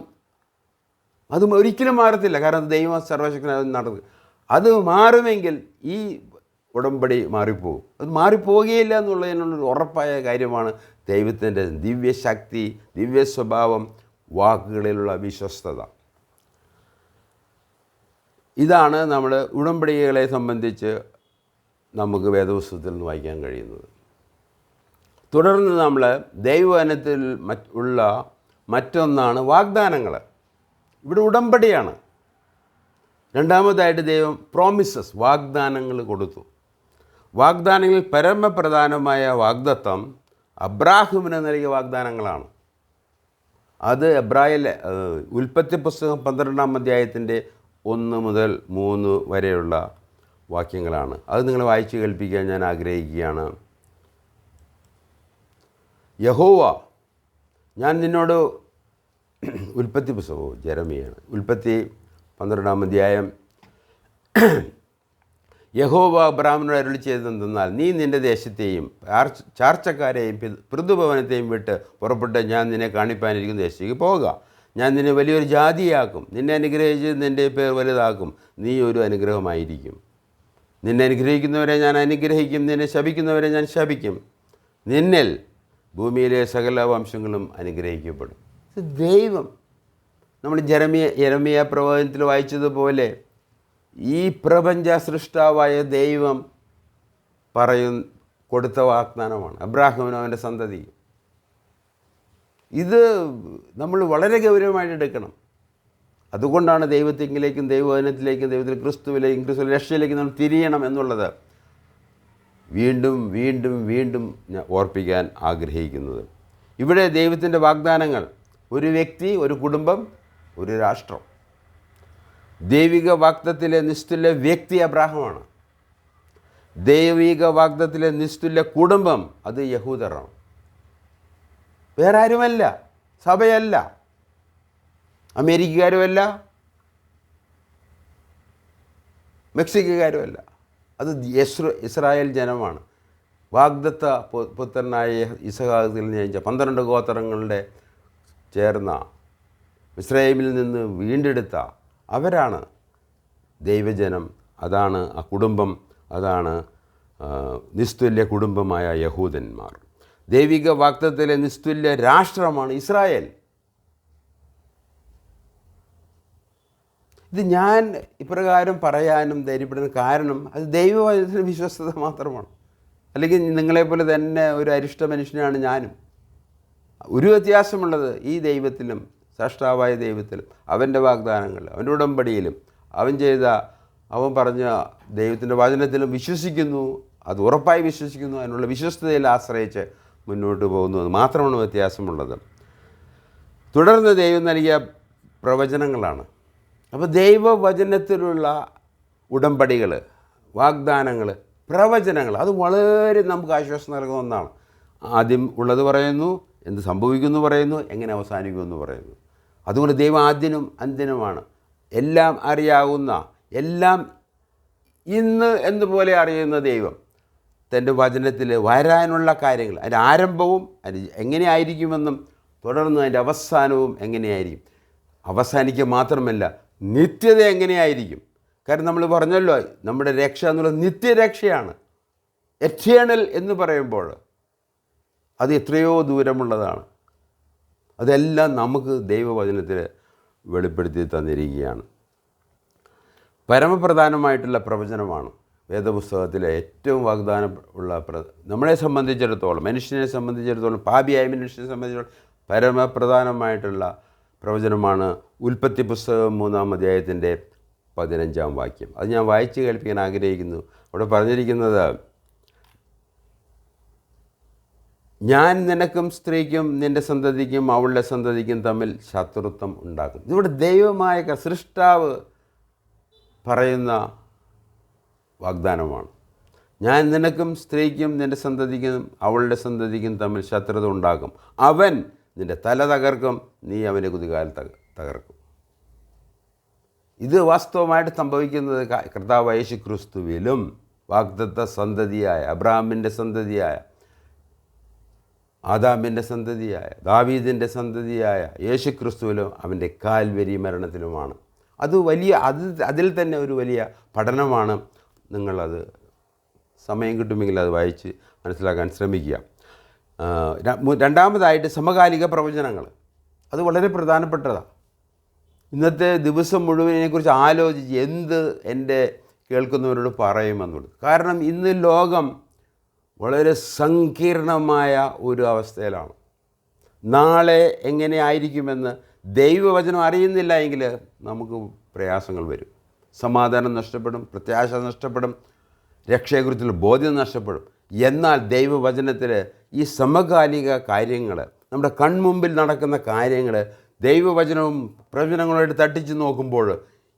അത് ഒരിക്കലും മാറത്തില്ല. കാരണം ദൈവം സർവശക്തനായി നടക്കുക. അത് മാറുമെങ്കിൽ ഈ ഉടമ്പടി മാറിപ്പോകും. അത് മാറിപ്പോകുകയില്ല എന്നുള്ളതിനുള്ളൊരു ഉറപ്പായ കാര്യമാണ് ദൈവത്തിൻ്റെ ദിവ്യശക്തി, ദിവ്യ സ്വഭാവം, വാക്കുകളിലുള്ള വിശ്വസ്തത. ഇതാണ് നമ്മൾ ഉടമ്പടികളെ സംബന്ധിച്ച് നമുക്ക് വേദപുസ്തകത്തിൽ നിന്ന് വായിക്കാൻ കഴിയുന്നത്. തുടർന്ന് നമ്മൾ ദൈവവചനത്തിൽ ഉള്ള മറ്റൊന്നാണ് വാഗ്ദാനങ്ങൾ. ഇവിടെ ഉടമ്പടിയാണ്. രണ്ടാമതായിട്ട് ദൈവം പ്രോമിസസ്, വാഗ്ദാനങ്ങൾ കൊടുത്തു. വാഗ്ദാനങ്ങളിൽ പരമപ്രധാനമായ വാഗ്ദത്തം അബ്രാഹുമിന് നൽകിയ വാഗ്ദാനങ്ങളാണ്. അത് ഉൽപ്പത്തി പുസ്തകം 12 അധ്യായത്തിൻ്റെ 1 മുതൽ 3 വരെയുള്ള വാക്യങ്ങളാണ്. അത് നിങ്ങൾ വായിച്ച് കേൾപ്പിക്കാൻ ഞാൻ ആഗ്രഹിക്കുകയാണ്. യഹോവ, ഞാൻ നിന്നോട്, ഉൽപ്പത്തി പുസ്തകവും ജെരമിയാണ്, ഉൽപ്പത്തി 12 അധ്യായം. യഹോവ അബ്രാഹാമിനോട് അരുളി ചെയ്തതെന്തെന്നാൽ, നീ നിൻ്റെ ദേശത്തെയും ചാർച്ചക്കാരെയും പൃഥുഭവനത്തെയും വിട്ട് പുറപ്പെട്ട് ഞാൻ നിന്നെ കാണിപ്പാനിരിക്കുന്ന ദേശത്തേക്ക് പോവുക. ഞാൻ നിന്നെ വലിയൊരു ജാതിയാക്കും, നിന്നെ അനുഗ്രഹിച്ച് നിൻ്റെ പേർ വലുതാക്കും, നീ ഒരു അനുഗ്രഹമായിരിക്കും. നിന്നെ അനുഗ്രഹിക്കുന്നവരെ ഞാൻ അനുഗ്രഹിക്കും, നിന്നെ ശപിക്കുന്നവരെ ഞാൻ ശപിക്കും. നിന്നിൽ ഭൂമിയിലെ സകല വംശങ്ങളും അനുഗ്രഹിക്കപ്പെടും. ദൈവം, നമ്മൾ യെരമ്യ പ്രവചനത്തിൽ വായിച്ചതുപോലെ ഈ പ്രപഞ്ച സൃഷ്ടാവായ ദൈവം കൊടുത്ത വാഗ്ദാനമാണ് അബ്രാഹാമിനും അവൻ്റെ സന്തതി. ഇത് നമ്മൾ വളരെ ഗൗരവമായിട്ട് എടുക്കണം. അതുകൊണ്ടാണ് ദൈവത്തിലേക്കും ദൈവവചനത്തിലേക്കും ദൈവത്തിൽ ക്രിസ്തുവിലേക്കും ക്രിസ്തു രക്ഷയിലേക്കും നമ്മൾ തിരിയണം എന്നുള്ളത് വീണ്ടും വീണ്ടും വീണ്ടും ഞാൻ ഓർപ്പിക്കാൻ ആഗ്രഹിക്കുന്നത്. ഇവിടെ ദൈവത്തിൻ്റെ വാഗ്ദാനങ്ങൾ ഒരു വ്യക്തി, ഒരു കുടുംബം, ഒരു രാഷ്ട്രം. ദൈവിക വാഗ്ദത്തിലെ നിസ്തുല്യ വ്യക്തി അബ്രാഹമാണ്. ദൈവിക വാഗ്ദത്തിലെ നിസ്തുല്യ കുടുംബം അത് യഹൂദരാണ്. വേറെ ആരുമല്ല, സഭയല്ല, അമേരിക്കക്കാരുമല്ല, മെക്സിക്കക്കാരുമല്ല. അത് ഇസ്രായേൽ ജനമാണ്. വാഗ്ദത്ത പുത്രനായ ഇസഹാക്കിൽ ജനിച്ച 12 ഗോത്രങ്ങളുടെ ചേർന്ന ഇസ്രായേലിൽ നിന്ന് വീണ്ടെടുത്ത അവരാണ് ദൈവജനം, അതാണ് ആ കുടുംബം, അതാണ് നിസ്തുല്യ കുടുംബമായ യഹൂദന്മാർ. ദൈവിക വാഗ്ദത്തത്തിലെ നിസ്തുല്യ രാഷ്ട്രമാണ് ഇസ്രായേൽ. ഇത് ഞാൻ ഇപ്രകാരം പറയാനും ധൈര്യപ്പെടുന്ന കാരണം അത് ദൈവവചനത്തിൻ്റെ വിശ്വസ്തത മാത്രമാണ്. അല്ലെങ്കിൽ നിങ്ങളെപ്പോലെ തന്നെ ഒരു അരിഷ്ട മനുഷ്യനാണ് ഞാനും. ഒരു വ്യത്യാസമുള്ളത് ഈ ദൈവത്തിലും സ്രഷ്ടാവായ ദൈവത്തിലും അവൻ്റെ വാഗ്ദാനങ്ങളിലും അവൻ്റെ ഉടമ്പടിയിലും അവൻ പറഞ്ഞ ദൈവത്തിൻ്റെ വചനത്തിലും വിശ്വസിക്കുന്നു, അത് ഉറപ്പായി വിശ്വസിക്കുന്നു, അതിനുള്ള വിശ്വസ്തതയിൽ ആശ്രയിച്ച് മുന്നോട്ട് പോകുന്നത് മാത്രമാണ് വ്യത്യാസമുള്ളത്. തുടർന്ന് ദൈവം നൽകിയ പ്രവചനങ്ങളാണ്. അപ്പോൾ ദൈവവചനത്തിലുള്ള ഉടമ്പടികൾ, വാഗ്ദാനങ്ങൾ, പ്രവചനങ്ങൾ അത് വളരെ നമുക്ക് ആശ്വാസം നൽകുന്ന ഒന്നാണ്. ആദ്യം ഉള്ളത് പറയുന്നു, എന്ത് സംഭവിക്കുമെന്ന് പറയുന്നു, എങ്ങനെ അവസാനിക്കുമെന്ന് പറയുന്നു. അതുകൊണ്ട് ദൈവം ആദ്യനും അന്ത്യനുമാണ്. എല്ലാം അറിയാവുന്ന, എല്ലാം ഇന്ന് എന്നപോലെ അറിയുന്ന ദൈവം തൻ്റെ വചനത്തിൽ വരാനുള്ള കാര്യങ്ങൾ, അതിൻ്റെ ആരംഭവും അത് എങ്ങനെയായിരിക്കുമെന്നും തുടർന്ന് അതിൻ്റെ അവസാനവും എങ്ങനെയായിരിക്കും, അവസാനിക്കുക മാത്രമല്ല നിത്യത എങ്ങനെയായിരിക്കും. കാരണം നമ്മൾ പറഞ്ഞല്ലോ, നമ്മുടെ രക്ഷ എന്നുള്ളത് നിത്യരക്ഷയാണ്. എറ്റേണൽ എന്ന് പറയുമ്പോൾ അത് എത്രയോ ദൂരമുള്ളതാണ്. അതെല്ലാം നമുക്ക് ദൈവവചനത്തിൽ വെളിപ്പെടുത്തി തന്നിരിക്കുകയാണ്. പരമപ്രധാനമായിട്ടുള്ള പ്രവചനമാണ് വേദപുസ്തകത്തിലെ ഏറ്റവും വാഗ്ദാനം ഉള്ള നമ്മളെ സംബന്ധിച്ചിടത്തോളം, മനുഷ്യനെ സംബന്ധിച്ചിടത്തോളം, പാപിയായ മനുഷ്യനെ സംബന്ധിച്ചിടത്തോളം പരമപ്രധാനമായിട്ടുള്ള പ്രവചനമാണ് ഉൽപ്പത്തി പുസ്തകം 3-ാം അധ്യായത്തിൻ്റെ 15-ാം വാക്യം. അത് ഞാൻ വായിച്ച് കേൾപ്പിക്കാൻ ആഗ്രഹിക്കുന്നു. അവിടെ പറഞ്ഞിരിക്കുന്നത്, ഞാൻ നിനക്കും സ്ത്രീക്കും നിൻ്റെ സന്തതിക്കും അവളുടെ സന്തതിക്കും തമ്മിൽ ശത്രുത്വം ഉണ്ടാക്കും. ഇവിടെ ദൈവമായ സൃഷ്ടാവ് പറയുന്ന വാഗ്ദാനമാണ്. ഞാൻ നിനക്കും സ്ത്രീക്കും നിൻ്റെ സന്തതിക്കും അവളുടെ സന്തതിക്കും തമ്മിൽ ശത്രുത ഉണ്ടാക്കും. അവൻ നിൻ്റെ തല തകർക്കും, നീ അവൻ്റെ കുതികാൽ തകർക്കും. ഇത് വാസ്തവമായിട്ട് സംഭവിക്കുന്നത് കർത്താവ് യേശു ക്രിസ്തുവിലും വാഗ്ദത്ത സന്തതിയായ അബ്രഹാമിൻ്റെ സന്തതിയായ ആദാമിൻ്റെ സന്തതിയായ ദാവീദിൻ്റെ സന്തതിയായ യേശു ക്രിസ്തുവിലും അവൻ്റെ കാൽവരി മരണത്തിലുമാണ്. അതിൽ തന്നെ ഒരു വലിയ പഠനമാണ്. നിങ്ങളത് സമയം കിട്ടുമെങ്കിൽ അത് വായിച്ച് മനസ്സിലാക്കാൻ ശ്രമിക്കുക. രണ്ടാമതായിട്ട് സമകാലിക പ്രവചനങ്ങൾ, അത് വളരെ പ്രധാനപ്പെട്ടതാണ്. ഇന്നത്തെ ദിവസം മുഴുവൻ ഇതിനെക്കുറിച്ച് ആലോചിച്ച് എന്ത് എൻ്റെ കേൾക്കുന്നവരോട് പറയുമെന്നുള്ളത്. കാരണം ഇന്ന് ലോകം വളരെ സങ്കീർണമായ ഒരു അവസ്ഥയിലാണ്. നാളെ എങ്ങനെ ആയിരിക്കുമെന്ന് ദൈവവചനം അറിയുന്നില്ല എങ്കിൽ നമുക്ക് പ്രയാസങ്ങൾ വരും. സമാധാനം നഷ്ടപ്പെടും, പ്രത്യാശ നഷ്ടപ്പെടും, രക്ഷയെക്കുറിച്ചുള്ള ബോധ്യം നഷ്ടപ്പെടും. എന്നാൽ ദൈവവചനത്തിൽ ഈ സമകാലിക കാര്യങ്ങൾ, നമ്മുടെ കൺമുമ്പിൽ നടക്കുന്ന കാര്യങ്ങൾ ദൈവവചനവും പ്രവചനങ്ങളായിട്ട് തട്ടിച്ച് നോക്കുമ്പോൾ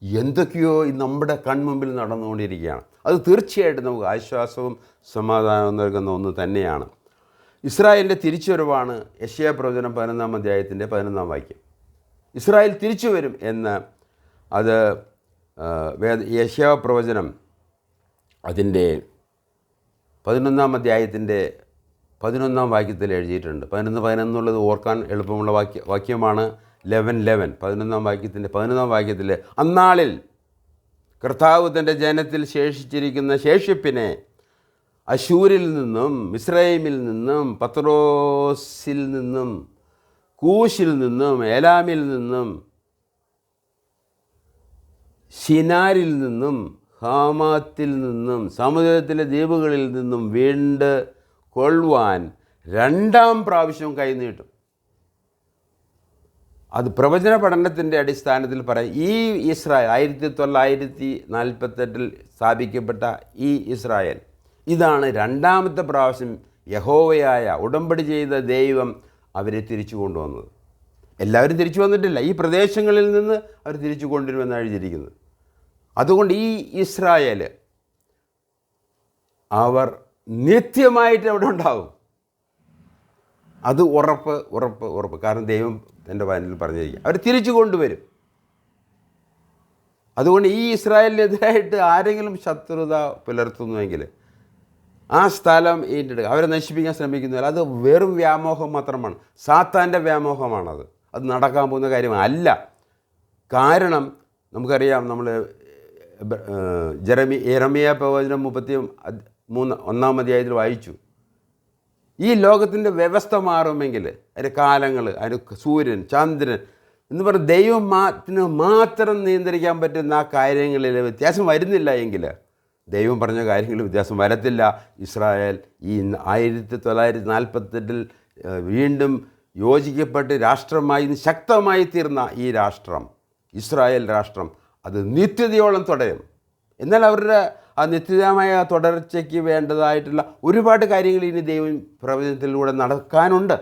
എന്തൊക്കെയോ നമ്മുടെ കൺമുമ്പിൽ നടന്നുകൊണ്ടിരിക്കുകയാണ്. അത് തീർച്ചയായിട്ടും നമുക്ക് ആശ്വാസവും സമാധാനവും നൽകുന്ന ഒന്ന് തന്നെയാണ്. ഇസ്രായേലിൻ്റെ തിരിച്ചുവരവാണ് യെശയ്യാ പ്രവചനം 11-ാം അധ്യായത്തിൻ്റെ 11-ാം വാക്യം. ഇസ്രായേൽ തിരിച്ചു വരും എന്ന് അത് യെശയ്യാ പ്രവചനം അതിൻ്റെ 11-ാം അധ്യായത്തിൻ്റെ 11-ാം വാക്യത്തിൽ എഴുതിയിട്ടുണ്ട്. 11 ഓർക്കാൻ എളുപ്പമുള്ള വാക്യമാണ് 11:11. 11-ാം വാക്യത്തിൻ്റെ 11-ാം വാക്യത്തിൽ, അന്നാളിൽ കർത്താവ് തൻ്റെ ജനത്തിൽ ശേഷിച്ചിരിക്കുന്ന ശേഷിപ്പിനെ അശൂരിൽ നിന്നും മിസ്രൈമിൽ നിന്നും പത്രോസിൽ നിന്നും കൂശിൽ നിന്നും ഏലാമിൽ നിന്നും ശിനാരിൽ നിന്നും ഹാമാത്തിൽ നിന്നും സമുദ്രത്തിലെ ദ്വീപുകളിൽ നിന്നും വീണ്ട് കൊള്ളുവാൻ 2-ാം പ്രാവശ്യം കൈനീട്ടും. അത് പ്രവചന പഠനത്തിൻ്റെ അടിസ്ഥാനത്തിൽ പറയാം. ഈ ഇസ്രായേൽ 1948 സ്ഥാപിക്കപ്പെട്ട ഈ ഇസ്രായേൽ, ഇതാണ് 2-ാമത്തെ പ്രാവശ്യം യഹോവയായ ഉടമ്പടി ചെയ്ത ദൈവം അവരെ തിരിച്ചു കൊണ്ടുവന്നത്. എല്ലാവരും തിരിച്ചു വന്നിട്ടില്ല. ഈ പ്രദേശങ്ങളിൽ നിന്ന് അവർ തിരിച്ചു കൊണ്ടുവരുമെന്ന് എഴുതിയിരിക്കുന്നത്. അതുകൊണ്ട് ഈ ഇസ്രായേൽ അവർ നിത്യമായിട്ട് അവിടെ ഉണ്ടാകും. അത് ഉറപ്പ്. കാരണം ദൈവം എൻ്റെ വചനത്തിൽ പറഞ്ഞിരിക്കുക, അവർ തിരിച്ചു കൊണ്ടുവരും. അതുകൊണ്ട് ഈ ഇസ്രായേലിനെതിരായിട്ട് ആരെങ്കിലും ശത്രുത പുലർത്തുന്നുവെങ്കിൽ ആ സ്ഥലം ഏറ്റെടുക്കുക. അവരെ നശിപ്പിക്കാൻ ശ്രമിക്കുന്നില്ല. അത് വെറും വ്യാമോഹം മാത്രമാണ്, സാത്താൻ്റെ വ്യാമോഹമാണത്. അത് നടക്കാൻ പോകുന്ന കാര്യമല്ല. കാരണം നമുക്കറിയാം, നമ്മൾ യെരമ്യാ പ്രവചനം 1 അധ്യായത്തിൽ വായിച്ചു. ഈ ലോകത്തിൻ്റെ വ്യവസ്ഥ മാറുമെങ്കിൽ, അതിൻ്റെ കാലങ്ങൾ, അതിൻ്റെ സൂര്യൻ, ചന്ദ്രൻ എന്ന് പറഞ്ഞ് ദൈവത്തിന് മാത്രം നിയന്ത്രിക്കാൻ പറ്റുന്ന ആ കാര്യങ്ങളിൽ വ്യത്യാസം വരുന്നില്ല എങ്കിൽ, ദൈവം പറഞ്ഞ കാര്യങ്ങളിൽ വ്യത്യാസം വരത്തില്ല. ഇസ്രായേൽ ഈ 1948 വീണ്ടും യോജിക്കപ്പെട്ട് രാഷ്ട്രമായി ശക്തമായി തീർന്ന ഈ രാഷ്ട്രം, ഇസ്രായേൽ രാഷ്ട്രം, അത് നിത്യതയോളം തുടരും. എന്നാൽ അവരുടെ ആ നിത്യതമായ തുടർച്ചയ്ക്ക് വേണ്ടതായിട്ടുള്ള ഒരുപാട് കാര്യങ്ങൾ ഇനി ദൈവം പ്രവചനത്തിലൂടെ നടക്കാനുണ്ട്.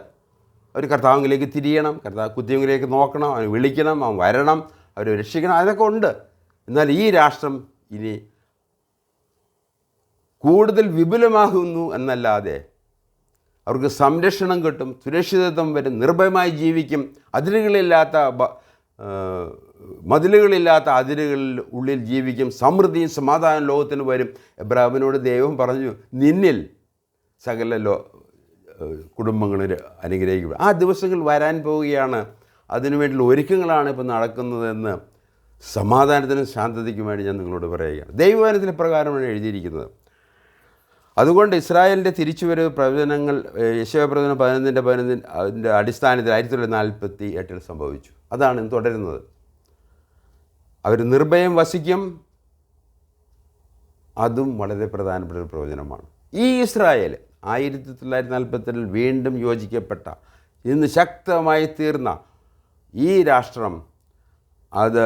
അവർ കർത്താവിലേക്ക് തിരിയണം, കുത്തിയങ്കിലേക്ക് നോക്കണം, അവൻ വിളിക്കണം, അവൻ വരണം, അവർ രക്ഷിക്കണം, അതൊക്കെ ഉണ്ട്. എന്നാൽ ഈ രാഷ്ട്രം ഇനി കൂടുതൽ വിപുലമാകുന്നു എന്നല്ലാതെ അവർക്ക് സംരക്ഷണം കിട്ടും, സുരക്ഷിതത്വം വരും, നിർഭയമായി ജീവിക്കും, മതിലുകളില്ലാത്ത അതിരുകളിൽ ഉള്ളിൽ ജീവിക്കും, സമൃദ്ധിയും സമാധാനം ലോകത്തിന് വരും. എബ്രാഹിമിനോട് ദൈവം പറഞ്ഞു, നിന്നിൽ സകല കുടുംബങ്ങളിൽ അനുഗ്രഹിക്കും. ആ ദിവസങ്ങൾ വരാൻ പോവുകയാണ്. അതിനുവേണ്ടിയുള്ള ഒരുക്കങ്ങളാണ് ഇപ്പോൾ നടക്കുന്നതെന്ന് സമാധാനത്തിനും ശാന്തതയ്ക്കും വേണ്ടി ഞാൻ നിങ്ങളോട് പറയുകയാണ്. ദൈവവചനത്തിൽ പ്രകാരമാണ് എഴുതിയിരിക്കുന്നത്. അതുകൊണ്ട് ഇസ്രായേലിൻ്റെ തിരിച്ചുവരവ് പ്രവചനങ്ങൾ യെശയ്യാ പ്രവചനം 11:15 അതിൻ്റെ അടിസ്ഥാനത്തിൽ 1948 സംഭവിച്ചു. അതാണ് തുടരുന്നത്. അവർ നിർഭയം വസിക്കും. അതും വളരെ പ്രധാനപ്പെട്ട ഒരു പ്രവചനമാണ്. ഈ ഇസ്രായേൽ 1948 വീണ്ടും യോജിക്കപ്പെട്ട, ഇന്ന് ശക്തമായി തീർന്ന ഈ രാഷ്ട്രം, അത്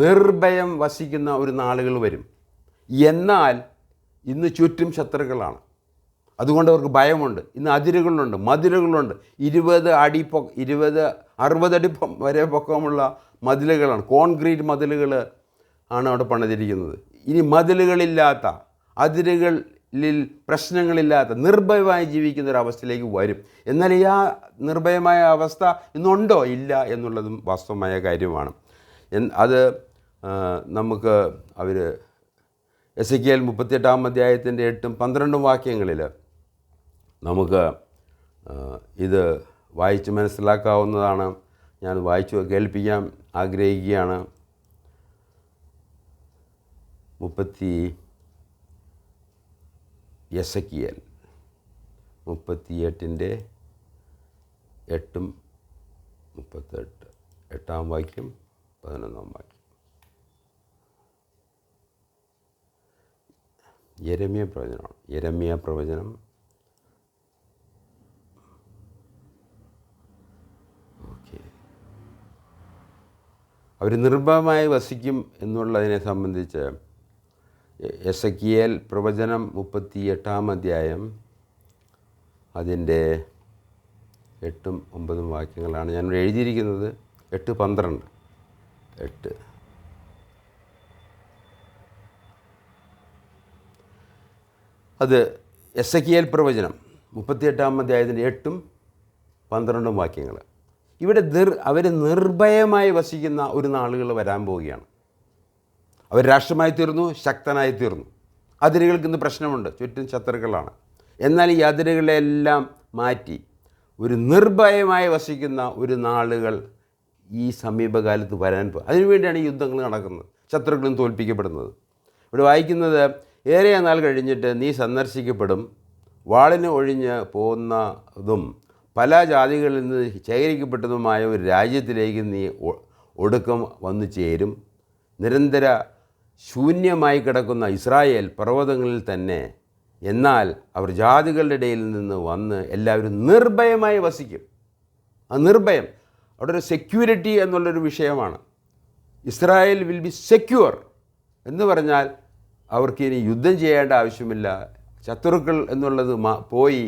നിർഭയം വസിക്കുന്ന ഒരു നാളുകൾ വരും. എന്നാൽ ഇന്ന് ചുറ്റും ശത്രുക്കളാണ്. അതുകൊണ്ട് അവർക്ക് ഭയമുണ്ട്. ഇന്ന് അതിരുകളുണ്ട്, മതിലുകളുണ്ട്. 20 60 അടി വരെ പൊക്കമുള്ള മതിലുകളാണ്, കോൺക്രീറ്റ് മതിലുകൾ ആണ് അവിടെ പണിതിരിക്കുന്നത്. ഇനി മതിലുകളില്ലാത്ത, അതിരുകളിൽ പ്രശ്നങ്ങളില്ലാത്ത, നിർഭയമായി ജീവിക്കുന്ന ഒരു അവസ്ഥയിലേക്ക് വരും. എന്നാൽ ഈ ആ നിർഭയമായ അവസ്ഥ ഇന്നുണ്ടോ? ഇല്ല എന്നുള്ളതും വാസ്തവമായ കാര്യമാണ്. അത് നമുക്ക് അവർ എസെക്കിയേൽ 38 അധ്യായത്തിൻ്റെ 8-12 വാക്യങ്ങളിൽ നമുക്ക് ഇത് വായിച്ച് മനസ്സിലാക്കാവുന്നതാണ്. ഞാൻ വായിച്ചു കേൾപ്പിക്കാൻ ആഗ്രഹിക്കുകയാണ്. എസെക്കിയേൽ 38:8, 8 വാക്യം, 11 വാക്യം. യെരമ്യാ പ്രവചനമാണ്. യെരമ്യാ പ്രവചനം അവർ നിർഭയമായി വസിക്കും എന്നുള്ളതിനെ സംബന്ധിച്ച് എസെക്കിയേൽ പ്രവചനം 38 അധ്യായം അതിൻ്റെ 8-9 വാക്യങ്ങളാണ് ഞാൻ എഴുതിയിരിക്കുന്നത്. 8 അത് എസെക്കിയേൽ പ്രവചനം 38 അധ്യായത്തിൻ്റെ 8-12 വാക്യങ്ങൾ. ഇവിടെ അവർ നിർഭയമായി വസിക്കുന്ന ഒരു നാളുകൾ വരാൻ പോവുകയാണ്. അവർ രാഷ്ട്രമായി തീർന്നു, ശക്തനായി തീർന്നു. അതിരുകൾക്ക് ഇന്ന് പ്രശ്നമുണ്ട്, ചുറ്റും ശത്രുക്കളാണ്. എന്നാൽ ഈ അതിരുകളെല്ലാം മാറ്റി ഒരു നിർഭയമായി വസിക്കുന്ന ഒരു നാളുകൾ ഈ സമീപകാലത്ത് വരാൻ പോകും. അതിനുവേണ്ടിയാണ് ഈ യുദ്ധങ്ങൾ നടക്കുന്നത്, ശത്രുക്കളും തോൽപ്പിക്കപ്പെടുന്നത്. ഇവിടെ വായിക്കുന്നത്, ഏറെ നാൾ കഴിഞ്ഞിട്ട് നീ സന്ദർശിക്കപ്പെടും, വാളിന് ഒഴിഞ്ഞ് പോകുന്നതും പല ജാതികളിൽ നിന്ന് ശേഖരിക്കപ്പെട്ടതുമായ ഒരു രാജ്യത്തിലേക്ക് നീ ഒടുക്കം വന്നു ചേരും. നിരന്തര ശൂന്യമായി കിടക്കുന്ന ഇസ്രായേൽ പർവ്വതങ്ങളിൽ തന്നെ. എന്നാൽ അവർ ജാതികളുടെ ഇടയിൽ നിന്ന് വന്ന് എല്ലാവരും നിർഭയമായി വസിക്കും. ആ നിർഭയം അവിടെ ഒരു സെക്യൂരിറ്റി എന്നുള്ളൊരു വിഷയമാണ്. ഇസ്രായേൽ വിൽ ബി സെക്യൂർ എന്ന് പറഞ്ഞാൽ അവർക്ക് ഇനി യുദ്ധം ചെയ്യേണ്ട ആവശ്യമില്ല, ശത്രുക്കൾ എന്നുള്ളത് പോയി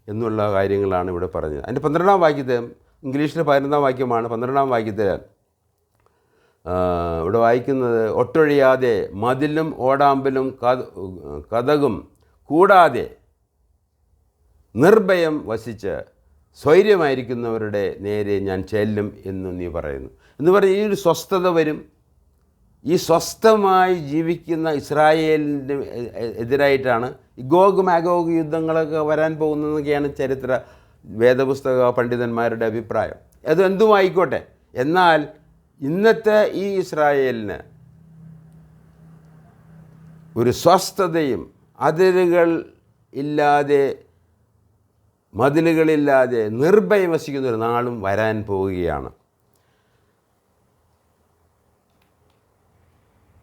എന്നുള്ള കാര്യങ്ങളാണ് ഇവിടെ പറഞ്ഞത്. അതിൻ്റെ 12 വാക്യത്തിൽ, ഇംഗ്ലീഷിലെ 11 വാക്യമാണ്. 12 വാക്യത്തിൽ ഇവിടെ വായിക്കുന്നത്, ഒട്ടൊഴിയാതെ മതിലും ഓടാമ്പലും കതകും കൂടാതെ നിർഭയം വസിച്ച് സ്വൈര്യമായിരിക്കുന്നവരുടെ നേരെ ഞാൻ ചെല്ലും എന്ന് നീ പറയുന്നു. എന്ന് പറഞ്ഞാൽ ഈ ഒരു സ്വസ്ഥത വരും. ഈ സ്വസ്ഥമായി ജീവിക്കുന്ന ഇസ്രായേലിൻ്റെ എതിരായിട്ടാണ് ഈ ഗോഗ് മാഗോഗ് യുദ്ധങ്ങളൊക്കെ വരാൻ പോകുന്നതൊക്കെയാണ് വേദപുസ്തക പണ്ഡിതന്മാരുടെ അഭിപ്രായം. അത് എന്തുമായിക്കോട്ടെ, എന്നാൽ ഇന്നത്തെ ഈ ഇസ്രായേലിന് ഒരു സ്വസ്ഥതയും അതിരുകൾ ഇല്ലാതെ മതിലുകളില്ലാതെ നിർഭയം വസിക്കുന്ന ഒരു നാളും വരാൻ പോവുകയാണ്.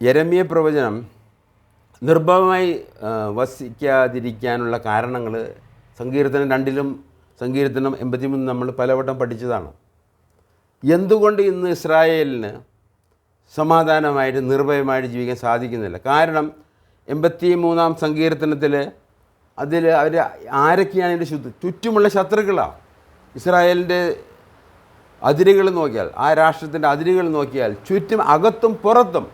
യെരമ്യ പ്രവചനം നിർഭയമായി വസിക്കാതിരിക്കാനുള്ള കാരണങ്ങൾ സങ്കീർത്തനം 2-ലും സങ്കീർത്തനം 83 നമ്മൾ പലവട്ടം പഠിച്ചതാണ്. എന്തുകൊണ്ട് ഇന്ന് ഇസ്രായേലിന് സമാധാനമായിട്ട് നിർഭയമായിട്ട് ജീവിക്കാൻ സാധിക്കുന്നില്ല? കാരണം 83-ാം സങ്കീർത്തനത്തിൽ അതിൽ അവർ ആരൊക്കെയാണ് ഇതിൻ്റെ ചുറ്റുമുള്ള ശത്രുക്കളാണ്. ഇസ്രായേലിൻ്റെ അതിരുകൾ നോക്കിയാൽ, ആ രാഷ്ട്രത്തിൻ്റെ അതിരുകൾ നോക്കിയാൽ ചുറ്റും അകത്തും പുറത്തും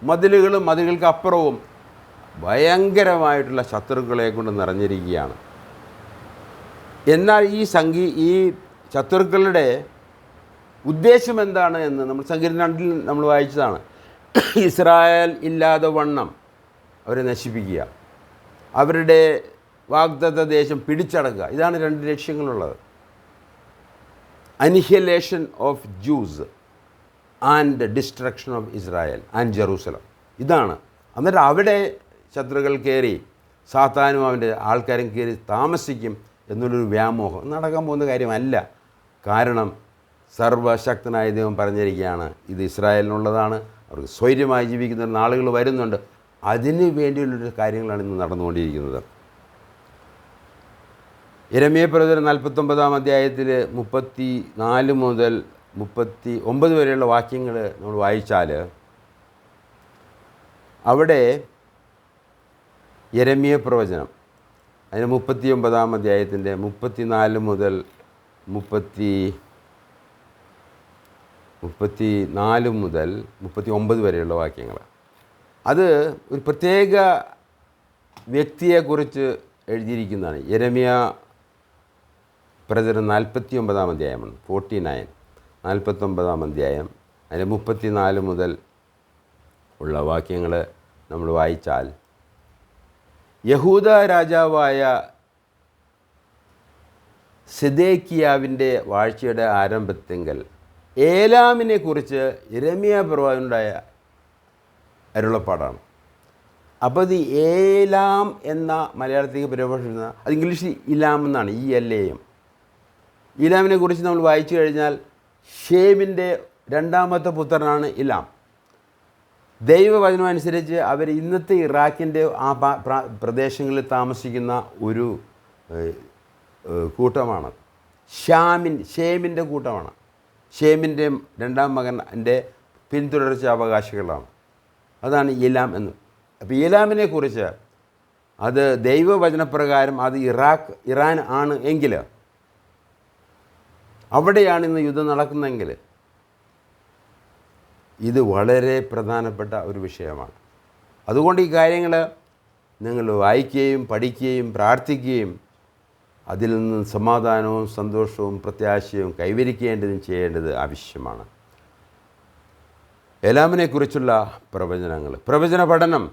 മതിലുകളും മതിലുകൾക്ക് അപ്പുറവും ഭയങ്കരമായിട്ടുള്ള ശത്രുക്കളെ കൊണ്ട് നിറഞ്ഞിരിക്കുകയാണ്. എന്നാൽ ഈ ശത്രുക്കളുടെ ഉദ്ദേശം എന്താണ് എന്ന് നമ്മൾ സങ്കീർത്തനം 2-ൽ നമ്മൾ വായിച്ചതാണ്. ഇസ്രായേൽ ഇല്ലാതെ വണ്ണം അവരെ നശിപ്പിക്കുക, അവരുടെ വാഗ്ദത്ത ദേശം പിടിച്ചടക്കുക. ഇതാണ് 2 ലക്ഷ്യങ്ങളുള്ളത്. Annihilation of Jews and destruction of Israel and Jerusalem. ഇതാണ്. എന്നിട്ട് അവിടെ ശത്രുക്കൾ കയറി സാത്താനും അവൻ്റെ ആൾക്കാരും കയറി താമസിക്കും എന്നുള്ളൊരു വ്യാമോഹം നടക്കാൻ പോകുന്ന കാര്യമല്ല. കാരണം സർവശക്തനായ ദൈവം പറഞ്ഞിരിക്കുകയാണ്, ഇത് ഇസ്രായേലിനുള്ളതാണ്, അവർക്ക് സ്വൈര്യമായി ജീവിക്കുന്ന നാളുകൾ വരുന്നുണ്ട്. അതിന് വേണ്ടിയുള്ളൊരു കാര്യങ്ങളാണ് ഇന്ന് നടന്നുകൊണ്ടിരിക്കുന്നത്. യെരമ്യ പ്രവചനം 49-ാം അധ്യായത്തിൽ 34 മുതൽ 39 വരെയുള്ള വാക്യങ്ങൾ നമ്മൾ വായിച്ചാൽ അവിടെ യെരമ്യ പ്രവചനം അതിന് 39-ാം അധ്യായത്തിൻ്റെ 34 മുതൽ 39 വരെയുള്ള വാക്യങ്ങൾ, അത് ഒരു പ്രത്യേക വ്യക്തിയെക്കുറിച്ച് എഴുതിയിരിക്കുന്നതാണ്. യെരമ്യ പ്രവചനം 49-ാം അധ്യായമാണ്, 49-ാം അധ്യായം അതിന് 34 മുതൽ ഉള്ള വാക്യങ്ങൾ നമ്മൾ വായിച്ചാൽ, യഹൂദ രാജാവായ സിദെക്കിയാവിൻ്റെ വാഴ്ചയുടെ ആരംഭത്തെങ്കിൽ ഏലാമിനെ കുറിച്ച് യെരമ്യ പ്രവാചകനുണ്ടായ അരുളപ്പാടാണ്. അപ്പോൾ ഇത് ഏലാം എന്ന മലയാളത്തേക്ക് പരിഭാഷ, അത് ഇംഗ്ലീഷിൽ ഇലാം എന്നാണ്, ELAM. ഇലാമിനെ കുറിച്ച് നമ്മൾ വായിച്ചു കഴിഞ്ഞാൽ ഷേമിൻ്റെ 2ാമത്തെ പുത്രനാണ് ഇലാം. ദൈവവചനം അനുസരിച്ച് അവർ ഇന്നത്തെ ഇറാഖിൻ്റെ ആ പ്രദേശങ്ങളിൽ താമസിക്കുന്ന ഒരു കൂട്ടമാണ്. ഷേമിൻ്റെ കൂട്ടമാണ്. ഷേമിൻ്റെ 2ാം മകൻ്റെ പിന്തുടർച്ച അവകാശികളാണ്. അതാണ് ഇലാം എന്ന്. അപ്പോൾ ഇലാമിനെ കുറിച്ച് അത് ദൈവവചനപ്രകാരം അത് ഇറാൻ ആണ് എങ്കിൽ, അവിടെയാണ് ഇന്ന് യുദ്ധം നടക്കുന്നതെങ്കിൽ ഇത് വളരെ പ്രധാനപ്പെട്ട ഒരു വിഷയമാണ്. അതുകൊണ്ട് ഈ കാര്യങ്ങൾ നിങ്ങൾ വായിക്കുകയും പഠിക്കുകയും പ്രാർത്ഥിക്കുകയും അതിൽ നിന്ന് സമാധാനവും സന്തോഷവും പ്രത്യാശയും കൈവരിക്കേണ്ടതും ചെയ്യേണ്ടത് ആവശ്യമാണ്. ഏലാമിനെക്കുറിച്ചുള്ള പ്രവചന പഠനം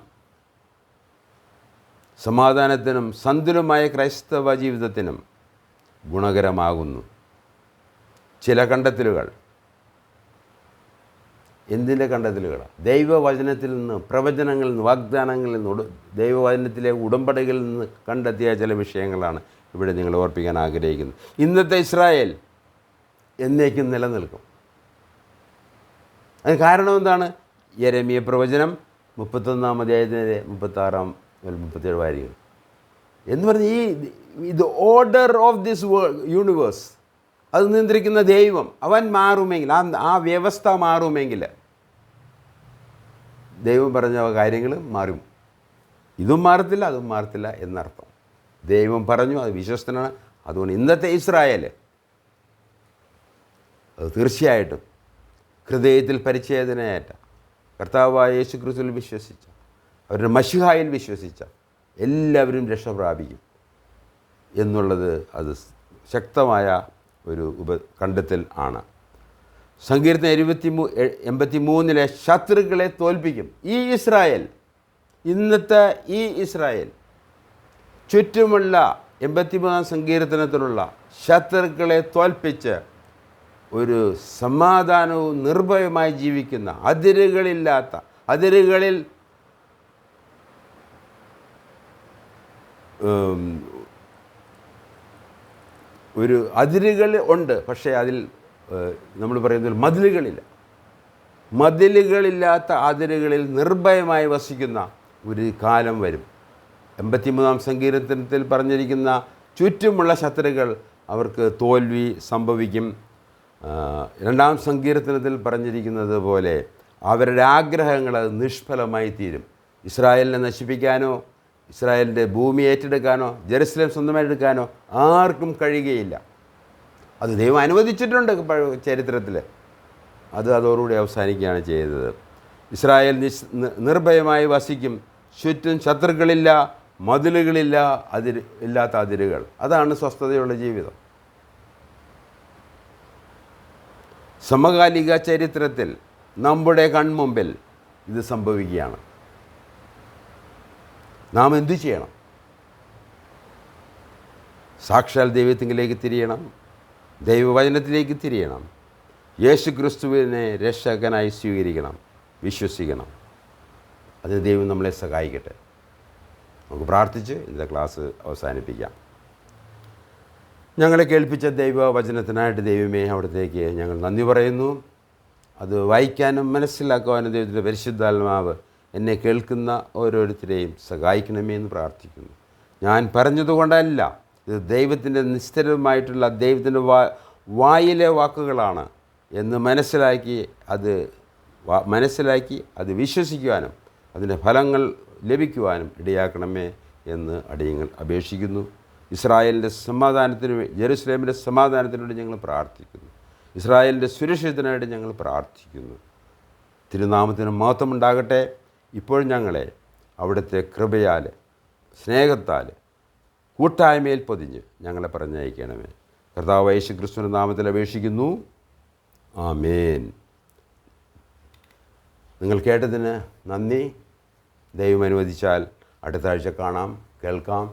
സമാധാനത്തിനും സന്തുലമായ ക്രൈസ്തവ ജീവിതത്തിനും ഗുണകരമാകുന്നു. ചില കണ്ടെത്തലുകൾ, എന്തിൻ്റെ കണ്ടെത്തലുകളാണ്? ദൈവവചനത്തിൽ നിന്ന്, പ്രവചനങ്ങളിൽ നിന്ന്, വാഗ്ദാനങ്ങളിൽ നിന്ന്, ദൈവവചനത്തിലെ ഉടമ്പടികളിൽ നിന്ന് കണ്ടെത്തിയ ചില വിഷയങ്ങളാണ് ഇവിടെ നിങ്ങൾ ഓർപ്പിക്കാൻ ആഗ്രഹിക്കുന്നത്. ഇന്നത്തെ ഇസ്രായേൽ എന്നേക്കും നിലനിൽക്കും. അതിന് കാരണം എന്താണ്? യെരമ്യ പ്രവചനം 31-ാം അധ്യായത്തിൻ്റെ 36-37 വാക്യങ്ങൾ എന്ന് പറഞ്ഞ് ഇത് ഓർഡർ ഓഫ് ദിസ് യൂണിവേഴ്സ്, അത് നിയന്ത്രിക്കുന്ന ദൈവം അവൻ മാറുമെങ്കിൽ, ആ വ്യവസ്ഥ മാറുമെങ്കിൽ ദൈവം പറഞ്ഞ കാര്യങ്ങൾ മാറും. ഇതും മാറത്തില്ല അതും മാറത്തില്ല എന്നർത്ഥം. ദൈവം പറഞ്ഞു, അത് വിശ്വസ്തനാണ്. അതുകൊണ്ട് ഇന്നത്തെ ഇസ്രായേൽ അത് തീർച്ചയായിട്ടും ഹൃദയത്തിൽ പരിച്ഛേദനയേറ്റ കർത്താവായ യേശു ക്രിസ്തുവിൽ വിശ്വസിച്ച, അവരുടെ മശിഹായിൽ വിശ്വസിച്ച എല്ലാവരും രക്ഷ പ്രാപിക്കും എന്നുള്ളത് അത് ശക്തമായ ഒരു കണ്ടെത്തൽ ആണ്. സങ്കീർത്തനം 83-ലെ ശത്രുക്കളെ തോൽപ്പിക്കും. ഈ ഇസ്രായേൽ, ഇന്നത്തെ ഈ ഇസ്രായേൽ ചുറ്റുമുള്ള 83-ാം സങ്കീർത്തനത്തിലുള്ള ശത്രുക്കളെ തോൽപ്പിച്ച് ഒരു സമാധാനവും നിർഭയമായി ജീവിക്കുന്ന, അതിരുകളില്ലാത്ത, അതിരുകളിൽ ഒരു അതിരുകൾ ഉണ്ട്, പക്ഷേ അതിൽ നമ്മൾ പറയുന്നത് മതിലുകളില്ല. മതിലുകളില്ലാത്ത അതിരുകളിൽ നിർഭയമായി വസിക്കുന്ന ഒരു കാലം വരും. 83-ാം സങ്കീർത്തനത്തിൽ പറഞ്ഞിരിക്കുന്ന ചുറ്റുമുള്ള ശത്രുക്കൾ അവർക്ക് തോൽവി സംഭവിക്കും. 2-ാം സങ്കീർത്തനത്തിൽ പറഞ്ഞിരിക്കുന്നത് പോലെ അവരുടെ ആഗ്രഹങ്ങൾ അത് നിഷ്ഫലമായി തീരും. ഇസ്രായേലിനെ നശിപ്പിക്കാനോ ഇസ്രായേലിൻ്റെ ഭൂമി ഏറ്റെടുക്കാനോ ജെറുസലേം സ്വന്തമായിട്ടെടുക്കാനോ ആർക്കും കഴിയുകയില്ല. അത് ദൈവം അനുവദിച്ചിട്ടുണ്ട് ചരിത്രത്തിൽ. അതോടുകൂടി അവസാനിക്കുകയാണ് ചെയ്തത്. ഇസ്രായേൽ നിർഭയമായി വസിക്കും. ചുറ്റും ശത്രുക്കളില്ല, മതിലുകളില്ല, ഇല്ലാത്ത അതിരുകൾ. അതാണ് സ്വസ്ഥതയുള്ള ജീവിതം. സമകാലിക ചരിത്രത്തിൽ നമ്മുടെ കൺമുമ്പിൽ ഇത് സംഭവിക്കുകയാണ്. നാം എന്തു ചെയ്യണം? സാക്ഷാൽ ദൈവത്തിലേക്ക് തിരിയണം, ദൈവവചനത്തിലേക്ക് തിരിയണം, യേശു ക്രിസ്തുവിനെ രക്ഷകനായി സ്വീകരിക്കണം, വിശ്വസിക്കണം. അതിന് ദൈവം നമ്മളെ സഹായിക്കട്ടെ. നമുക്ക് പ്രാർത്ഥിച്ച് ഇന്നത്തെ ക്ലാസ് അവസാനിപ്പിക്കാം. ഞങ്ങളെ കേൾപ്പിച്ച ദൈവവചനത്തിനായിട്ട് ദൈവമേ, അവിടത്തേക്ക് ഞങ്ങൾ നന്ദി പറയുന്നു. അത് വായിക്കാനും മനസ്സിലാക്കുവാനും ദൈവത്തിൻ്റെ പരിശുദ്ധാത്മാവ് എന്നെ കേൾക്കുന്ന ഓരോരുത്തരെയും സഹായിക്കണമേ എന്ന് പ്രാർത്ഥിക്കുന്നു. ഞാൻ പറഞ്ഞതുകൊണ്ടല്ല, ഇത് ദൈവത്തിൻ്റെ നിസ്തരമായിട്ടുള്ള ദൈവത്തിൻ്റെ വായിലെ വാക്കുകളാണ് എന്ന് മനസ്സിലാക്കി അത് വിശ്വസിക്കുവാനും അതിൻ്റെ ഫലങ്ങൾ ലഭിക്കുവാനും ഇടയാക്കണമേ എന്ന് അടിയങ്ങൾ അപേക്ഷിക്കുന്നു. ഇസ്രായേലിൻ്റെ സമാധാനത്തിന്, ജെറുസലേമിൻ്റെ സമാധാനത്തിന് വേണ്ടി ഞങ്ങൾ പ്രാർത്ഥിക്കുന്നു. ഇസ്രായേലിൻ്റെ സുരക്ഷിതത്തിനായിട്ട് ഞങ്ങൾ പ്രാർത്ഥിക്കുന്നു. തിരുനാമത്തിന് മഹത്വമുണ്ടാകട്ടെ. ഇപ്പോൾ ഞങ്ങളെ അവിടുത്തെ കൃപയാൽ, സ്നേഹത്താൽ, കൂട്ടായ്മയിൽ പൊതിഞ്ഞ് ഞങ്ങളെ പറഞ്ഞയക്കണമേ. കർത്താവ് യേശു ക്രിസ്തുവിൻ്റെ നാമത്തിൽ അപേക്ഷിക്കുന്നു. ആമേൻ. നിങ്ങൾ കേട്ടതിന് നന്ദി. ദൈവം അനുവദിച്ചാൽ അടുത്ത ആഴ്ച കാണാം, കേൾക്കാം.